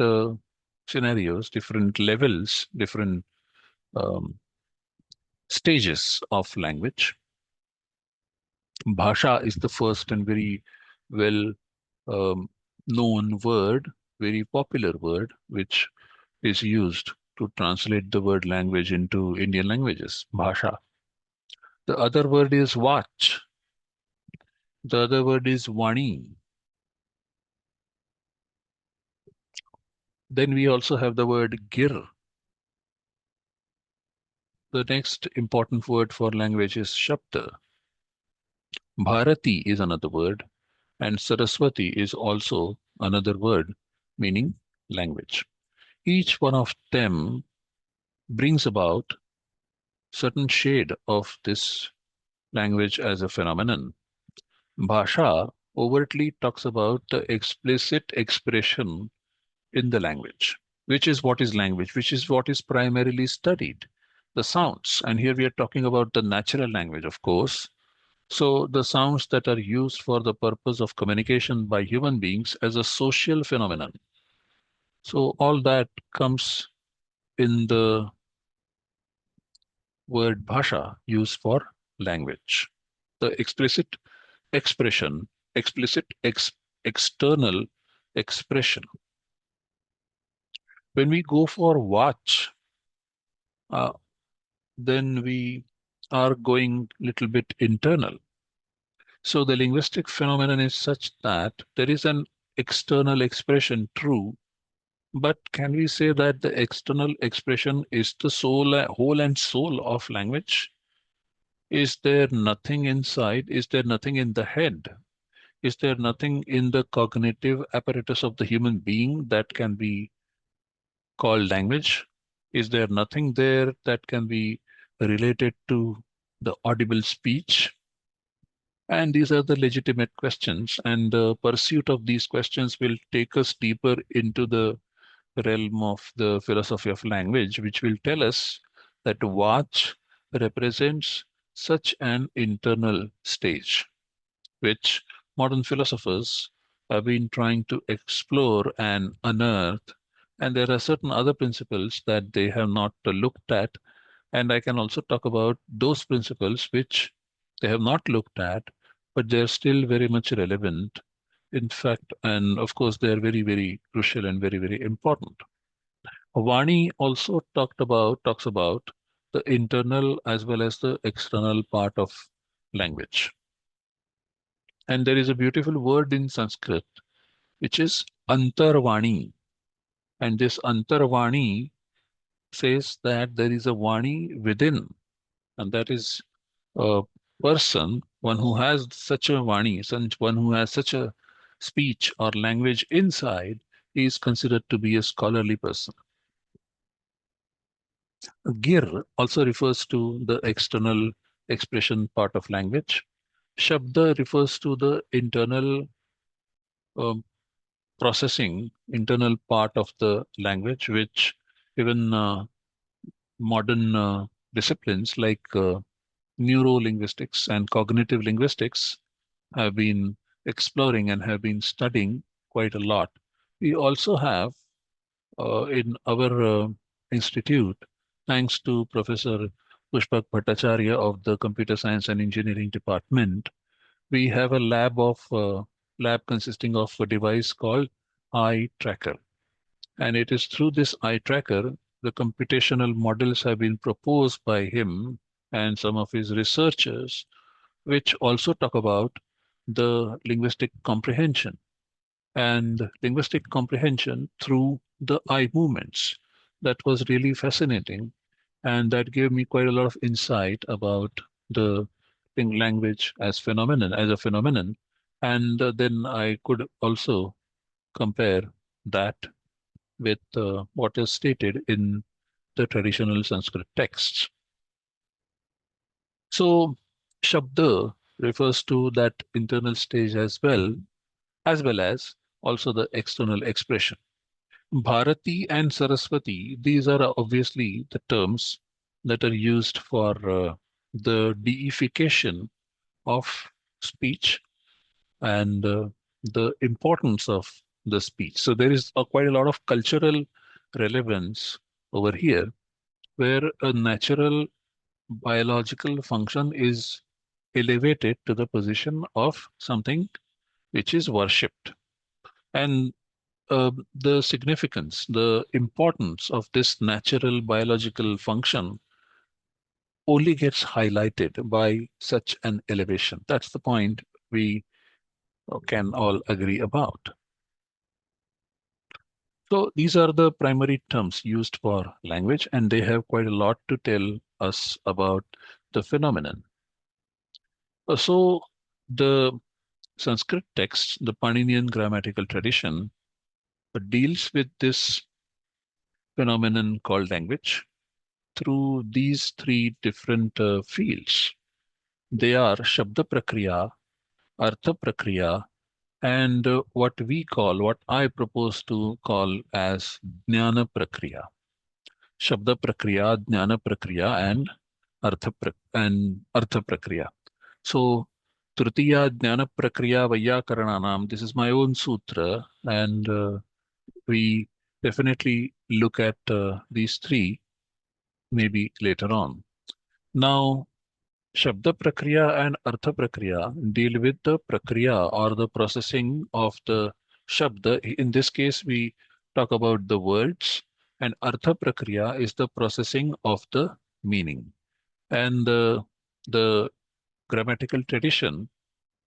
scenarios, different levels, different um, stages of language. Bhasha is the first and very well um, known word, very popular word, which is used to translate the word language into Indian languages, bhasha. The other word is vach. The other word is vani. Then we also have the word gir. The next important word for language is shabda. Bharati is another word, and Saraswati is also another word meaning language. Each one of them brings about certain shade of this language as a phenomenon. Bhasha overtly talks about the explicit expression in the language, which is what is language, which is what is primarily studied, the sounds. And here we are talking about the natural language, of course. So the sounds that are used for the purpose of communication by human beings as a social phenomenon. So all that comes in the word bhasha used for language. The explicit expression, explicit external expression. When we go for watch, uh, then we are going a little bit internal. So the linguistic phenomenon is such that there is an external expression, true, but can we say that the external expression is the soul, whole and soul of language? Is there nothing inside? Is there nothing in the head? Is there nothing in the cognitive apparatus of the human being that can be called language? Is there nothing there that can be related to the audible speech? And these are the legitimate questions, and the pursuit of these questions will take us deeper into the realm of the philosophy of language, which will tell us that Vach represents such an internal stage, which modern philosophers have been trying to explore and unearth. And there are certain other principles that they have not looked at. And I can also talk about those principles which they have not looked at, but they're still very much relevant. In fact, and of course, they're very, very crucial and very, very important. Vani also talks about the internal as well as the external part of language. And there is a beautiful word in Sanskrit, which is antarvani. And this antarvani says that there is a vani within. and that is a person, one who has such a vani, one who has such a speech or language inside, is considered to be a scholarly person. Gir also refers to the external expression part of language. Shabda refers to the internal um, processing, internal part of the language, which even modern disciplines like neuro-linguistics and cognitive linguistics have been exploring and have been studying quite a lot. We also have in our institute, thanks to Professor Pushpak Bhattacharya of the Computer Science and Engineering Department, we have a lab consisting of a device called Eye Tracker. And it is through this eye tracker, the computational models have been proposed by him and some of his researchers, which also talk about the linguistic comprehension and linguistic comprehension through the eye movements. That was really fascinating. And that gave me quite a lot of insight about the language as a phenomenon. And then I could also compare that with what is stated in the traditional Sanskrit texts. So, Shabda refers to that internal stage as well as also the external expression. Bharati and Saraswati, these are obviously the terms that are used for the deification of speech and the importance of the speech. So there is quite a lot of cultural relevance over here, where a natural biological function is elevated to the position of something which is worshipped. And the significance, the importance of this natural biological function only gets highlighted by such an elevation. That's the point we can all agree about. So these are the primary terms used for language, and they have quite a lot to tell us about the phenomenon. So the Sanskrit text, the Paninian grammatical tradition, deals with this phenomenon called language through these three different fields. They are Shabda Prakriya, Artha Prakriya, and what I propose to call as Jnana Prakriya. Shabda Prakriya, Jnana Prakriya, and Artha Prakriya. So, Tritiya Jnana Prakriya Vaiyakarananam, this is my own sutra, and we definitely look at these three maybe later on. Now, Shabda Prakriya and Artha Prakriya deal with the Prakriya or the processing of the Shabda. In this case, we talk about the words, and Artha Prakriya is the processing of the meaning. And the grammatical tradition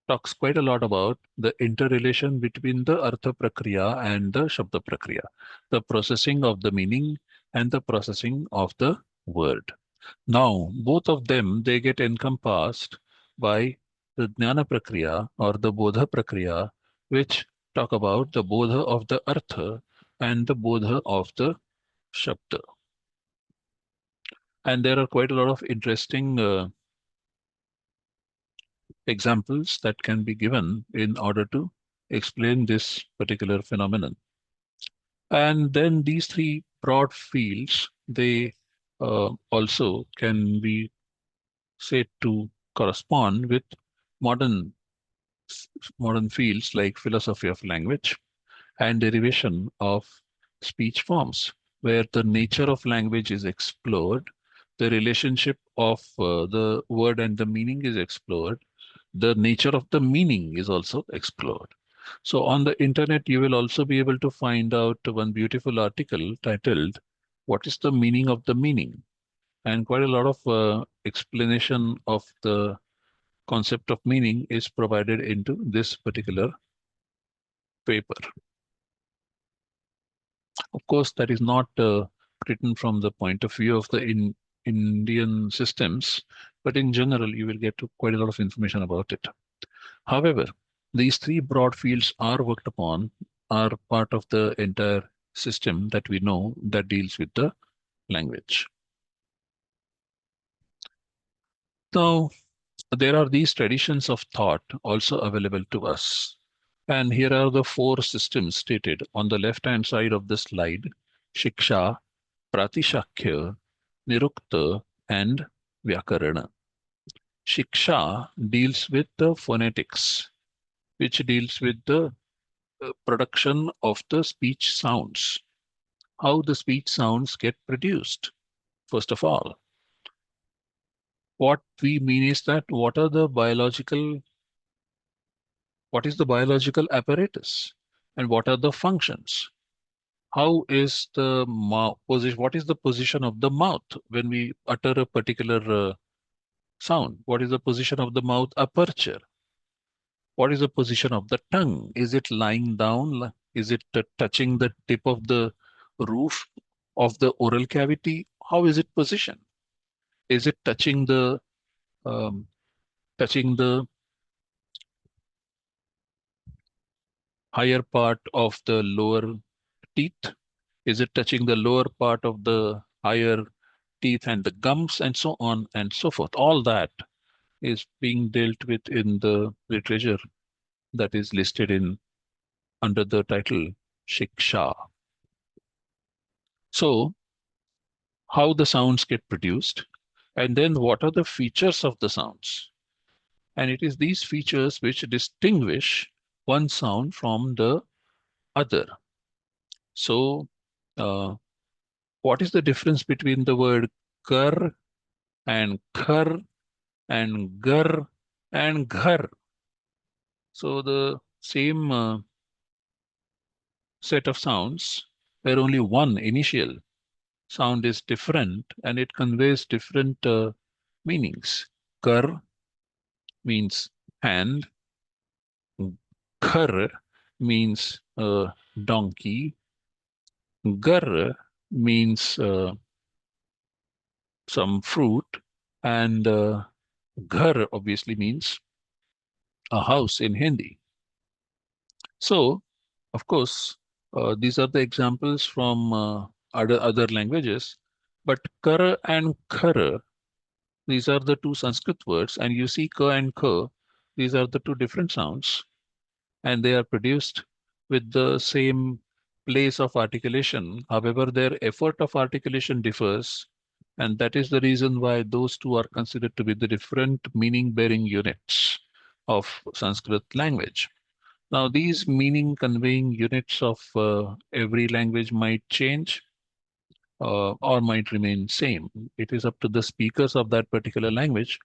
talks quite a lot about the interrelation between the Artha Prakriya and the Shabda Prakriya, the processing of the meaning and the processing of the word. Now, both of them, they get encompassed by the Jnana Prakriya or the Bodha Prakriya, which talk about the Bodha of the Artha and the Bodha of the Shabda. And there are quite a lot of interesting examples that can be given in order to explain this particular phenomenon. And then these three broad fields, they also can be said to correspond with modern modern fields like philosophy of language and derivation of speech forms, where the nature of language is explored, the relationship of the word and the meaning is explored, the nature of the meaning is also explored. So on the internet, you will also be able to find out one beautiful article titled, "What is the meaning of the meaning?" And quite a lot of explanation of the concept of meaning is provided into this particular paper. Of course, that is not written from the point of view of the Indian systems, but in general, you will get quite a lot of information about it. However, these three broad fields are worked upon, are part of the entire system that we know that deals with the language. Now, there are these traditions of thought also available to us. And here are the four systems stated on the left-hand side of the slide: Shiksha, Pratishakya, Nirukta, and Vyakarana. Shiksha deals with the phonetics, which deals with the production of the speech sounds, how the speech sounds get produced. First of all, what we mean is that what is the biological apparatus and what are the functions? How is the mouth position? What is the position of the mouth when we utter a particular sound? What is the position of the mouth aperture? What is the position of the tongue? Is it lying down? Is it touching the tip of the roof of the oral cavity? How is it positioned? Is it um, touching the higher part of the lower teeth? Is it touching the lower part of the higher teeth and the gums and so on and so forth? All that is being dealt with in the literature that is listed in under the title Shiksha. So, how the sounds get produced, and then what are the features of the sounds? And it is these features which distinguish one sound from the other. So, uh, what is the difference between the word kar and khar and gar and ghar? So the same set of sounds where only one initial sound is different and it conveys different meanings. Kar means hand, khar means donkey, gar means some fruit, and ghar obviously means a house in Hindi. So, of course, these are the examples from other languages, but kar and khar, these are the two Sanskrit words, and you see ka and kha, these are the two different sounds, and they are produced with the same place of articulation. However, their effort of articulation differs, and that is the reason why those two are considered to be the different meaning-bearing units of Sanskrit language. Now, these meaning-conveying units of every language might change or might remain same. It is up to the speakers of that particular language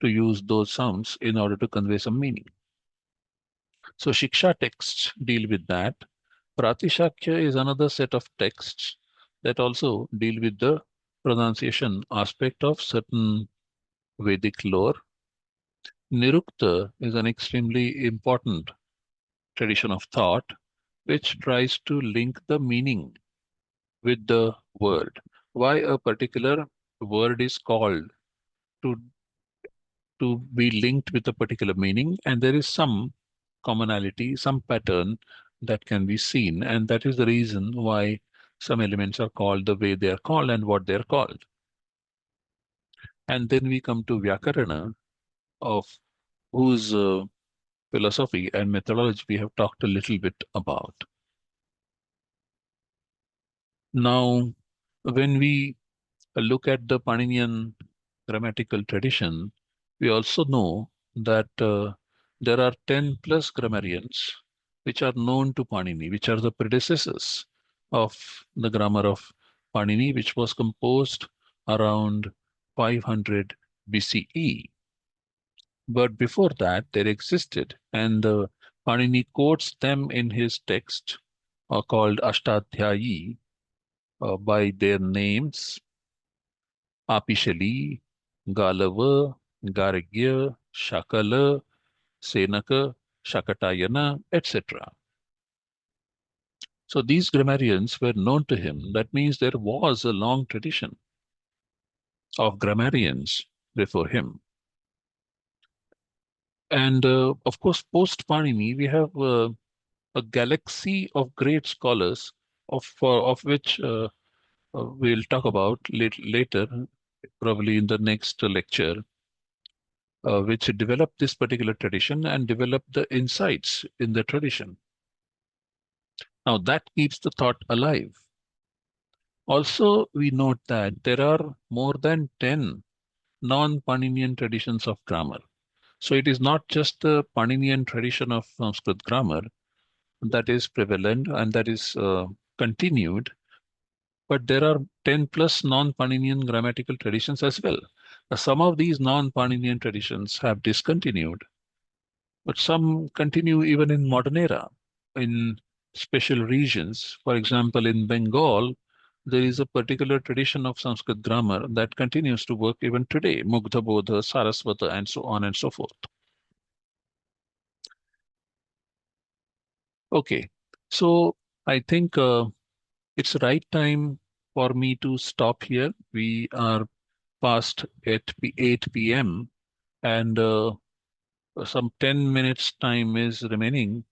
to use those sounds in order to convey some meaning. So Shiksha texts deal with that. Pratishakya is another set of texts that also deal with the pronunciation aspect of certain Vedic lore. Nirukta is an extremely important tradition of thought which tries to link the meaning with the word. Why a particular word is called to, to be linked with a particular meaning, and there is some commonality, some pattern that can be seen, and that is the reason why some elements are called the way they are called and what they are called. And then we come to Vyakarana, of whose philosophy and methodology we have talked a little bit about. Now, when we look at the Paninian grammatical tradition, we also know that there are 10 plus grammarians which are known to Panini, which are the predecessors of the grammar of Panini, which was composed around 500 BCE. But before that, there existed, and Panini quotes them in his text called Ashtadhyayi by their names: Apishali, Galava, Gargya, Shakala, Senaka, Shakatayana, etc. So, these grammarians were known to him. That means there was a long tradition. of grammarians before him. And of course, post Panini, we have a galaxy of great scholars, of which we'll talk about later, probably in the next lecture, which developed this particular tradition and developed the insights in the tradition. Now that keeps the thought alive. Also, we note that there are more than 10 non-Paninian traditions of grammar. So it is not just the Paninian tradition of Sanskrit grammar that is prevalent and that is continued, but there are 10 plus non-Paninian grammatical traditions as well. Some of these non-Paninian traditions have discontinued, but some continue even in modern era in special regions. For example, in Bengal, there is a particular tradition of Sanskrit grammar that continues to work even today, Mugdha Bodha, Saraswata, and so on and so forth. Okay, so I think it's the right time for me to stop here. We are past 8 p.m. and some 10 minutes time is remaining,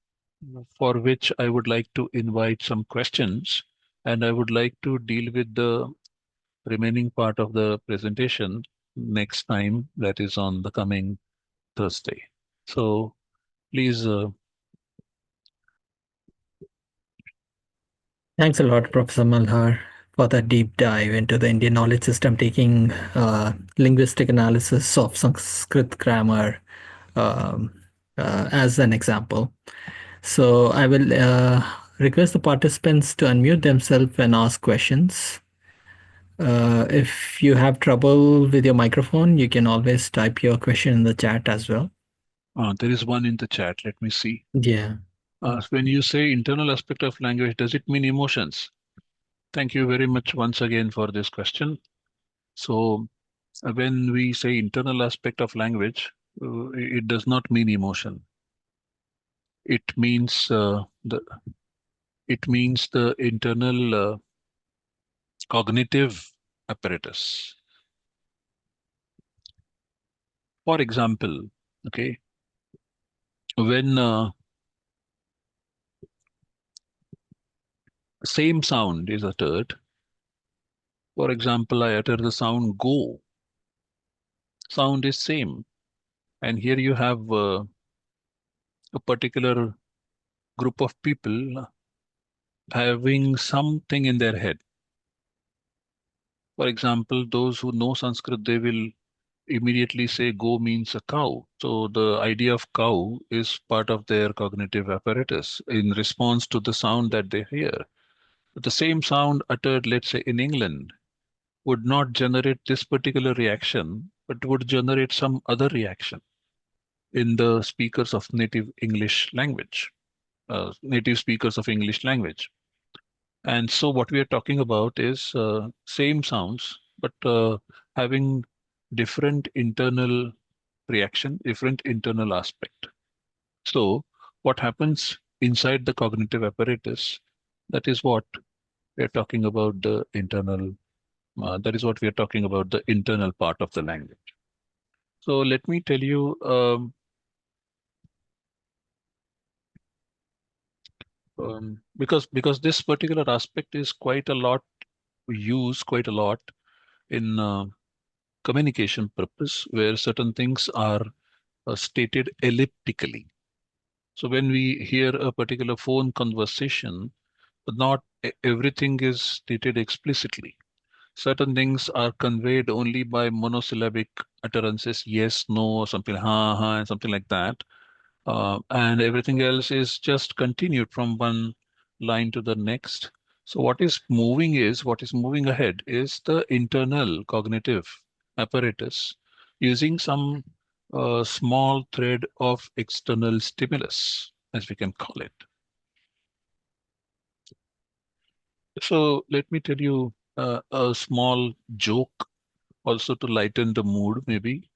for which I would like to invite some questions, and I would like to deal with the remaining part of the presentation next time, that is on the coming Thursday. So please. Thanks a lot, Professor Malhar, for that deep dive into the Indian knowledge system, taking linguistic analysis of Sanskrit grammar um, as an example. So I will request the participants to unmute themselves and ask questions. If you have trouble with your microphone, you can always type your question in the chat as well. There is one in the chat. Let me see. Yeah. When you say internal aspect of language, does it mean emotions? Thank you very much once again for this question. So when we say internal aspect of language, it does not mean emotion. It means the internal cognitive apparatus. For example, okay, when same sound is uttered, for example, I utter the sound go, sound is same, and here you have a particular group of people having something in their head. For example, those who know Sanskrit, they will immediately say go means a cow. So the idea of cow is part of their cognitive apparatus in response to the sound that they hear. But the same sound uttered, let's say, in England would not generate this particular reaction, but would generate some other reaction in the speakers of native English language, native speakers of English language. And so what we are talking about is same sounds, but having different internal reaction, different internal aspect. So what happens inside the cognitive apparatus, that is what we're talking about the internal, that is what we are talking about the internal part of the language. So let me tell you, because this particular aspect is quite a lot used, quite a lot in communication purpose, where certain things are stated elliptically. So when we hear a particular phone conversation, not everything is stated explicitly. Certain things are conveyed only by monosyllabic utterances, yes, no, or something, ha, ha, and something like that. And everything else is just continued from one line to the next. So what is moving ahead is the internal cognitive apparatus using some small thread of external stimulus, as we can call it. So let me tell you a small joke also to lighten the mood, maybe,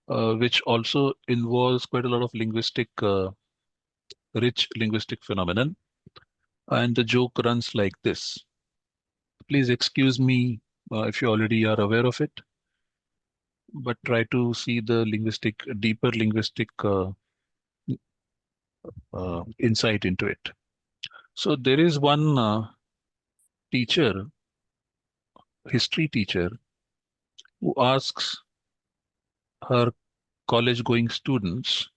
which also involves quite a lot of rich linguistic phenomenon. And the joke runs like this. Please excuse me if you already are aware of it. but try to see the deeper linguistic insight into it. So there is one teacher, history teacher, who asks her college-going students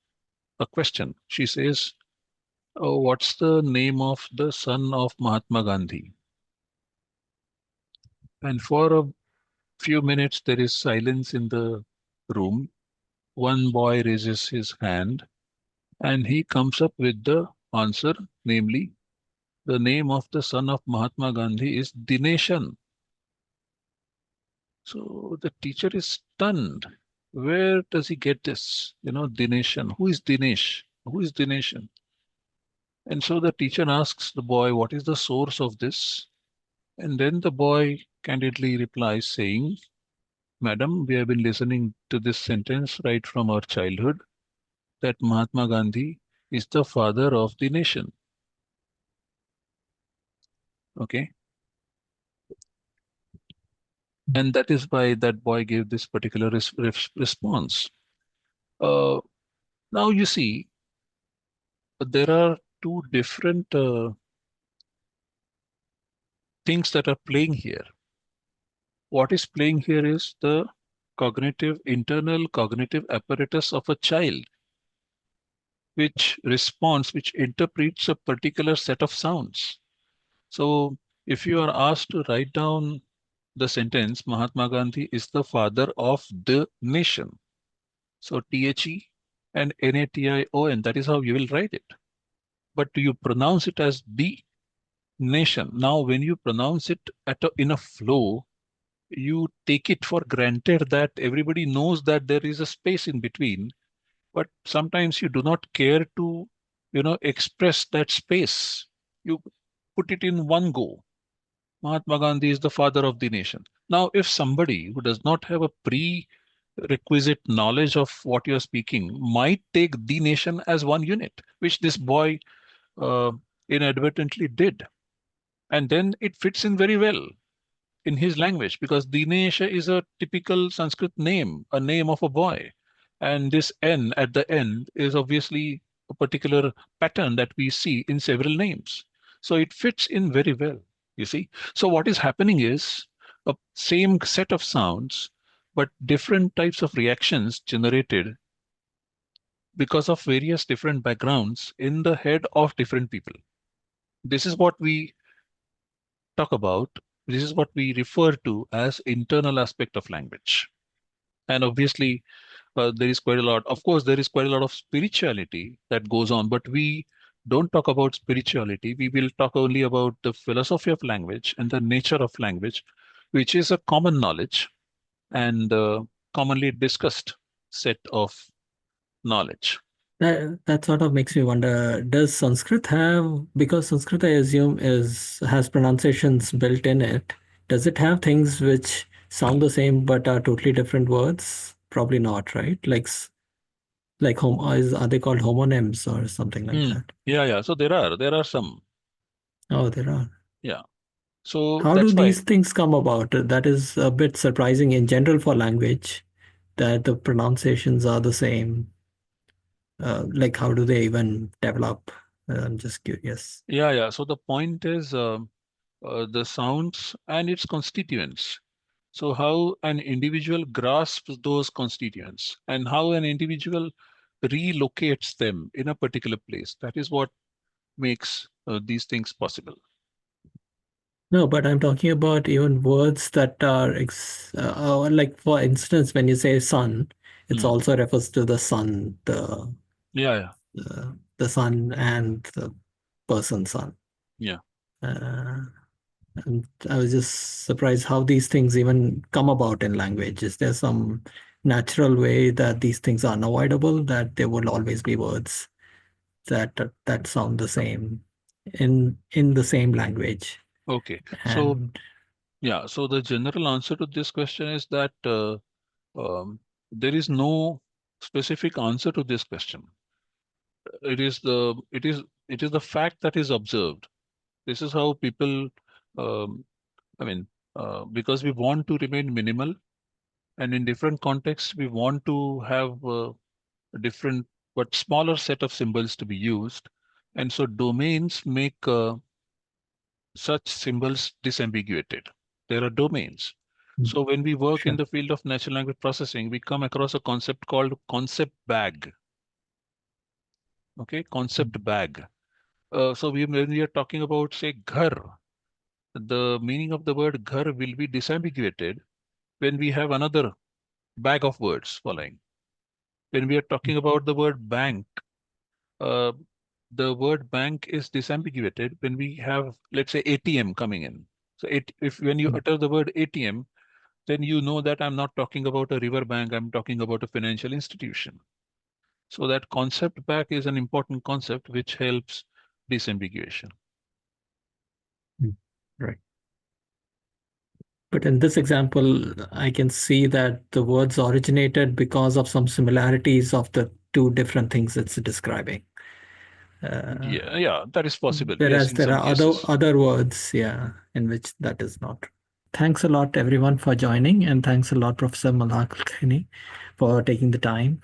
a question. She says, "Oh, what's the name of the son of Mahatma Gandhi?" And for a few minutes, there is silence in the room. One boy raises his hand and he comes up with the answer, namely, the name of the son of Mahatma Gandhi is Dineshan. So the teacher is stunned. Where does he get this? Dineshan. Who is Dinesh? Who is Dineshan? And so the teacher asks the boy, what is the source of this? And then the boy candidly replies, saying, Madam, we have been listening to this sentence right from our childhood that Mahatma Gandhi is the father of the nation. Okay. And that is why that boy gave this particular response. Uh, Now you see, there are two different things that are playing here. What is playing here is the internal cognitive apparatus of a child, which responds, which interprets a particular set of sounds. So if you are asked to write down the sentence, Mahatma Gandhi is the father of the nation. So THE and NATION, that is how you will write it. But do you pronounce it as the nation? Now, when you pronounce it in a flow, you take it for granted that everybody knows that there is a space in between, but sometimes you do not care to, express that space. You put it in one go. Mahatma Gandhi is the father of the nation. Now, if somebody who does not have a prerequisite knowledge of what you're speaking might take the nation as one unit, which this boy uh, inadvertently did, and then it fits in very well in his language because Dinesh is a typical Sanskrit name, a name of a boy. And this N at the end is obviously a particular pattern that we see in several names. So it fits in very well, you see. So what is happening is a same set of sounds, but different types of reactions generated because of various different backgrounds in the head of different people. This is what we talk about. This is what we refer to as internal aspect of language. And obviously, there is quite a lot. Of course, there is quite a lot of spirituality that goes on, but we don't talk about spirituality. We will talk only about the philosophy of language and the nature of language, which is a common knowledge and commonly discussed set of knowledge. That sort of makes me wonder, does Sanskrit have, because Sanskrit, I assume, has pronunciations built in it, does it have things which sound the same but are totally different words? Probably not, right? Are they called homonyms or something like Hmm. that? Yeah, yeah. So there are some. Oh, there are. Yeah. So How do that's why. these things come about? That is a bit surprising in general for language, that the pronunciations are the same. Like, how do they even develop? I'm just curious. Yeah, yeah. So the point is the sounds and its constituents. So how an individual grasps those constituents and how an individual relocates them in a particular place. That is what makes these things possible. No, but I'm talking about even words that are, like, for instance, when you say sun, it Hmm. also refers to the sun, Yeah, yeah, the sun and the person sun. yeah. Uh, and I was just surprised how these things even come about in language. Is there some natural way that these things are unavoidable, that there will always be words that sound the same in the same language? Okay. So And yeah, so the general answer to this question is that there is no specific answer to this question. It is the fact that is observed. This is how people, um, I mean, because we want to remain minimal And in different contexts, we want to have a different but smaller set of symbols to be used. And so domains make such symbols disambiguated. There are domains. Mm. So when we work in Sure. the field of natural language processing, we come across a concept called concept bag. Okay, concept Mm. bag. When we are talking about, say, ghar, the meaning of the word ghar will be disambiguated when we have another bag of words following. When we are talking about the word bank, uh, the word bank is disambiguated when we have, let's say, ATM coming in. So if when you Mm. utter the word ATM, then you know that I'm not talking about a river bank, I'm talking about a financial institution. So that concept back is an important concept which helps disambiguation. Mm. Right. But in this example, I can see that the words originated because of some similarities of the two different things it's describing. Uh, Yeah, yeah, that is possible. Yes, Whereas in there some are other cases. other words, yeah, in which that is not. Thanks a lot, everyone, for joining, and thanks a lot, Professor Malhar Kulkarni, for taking the time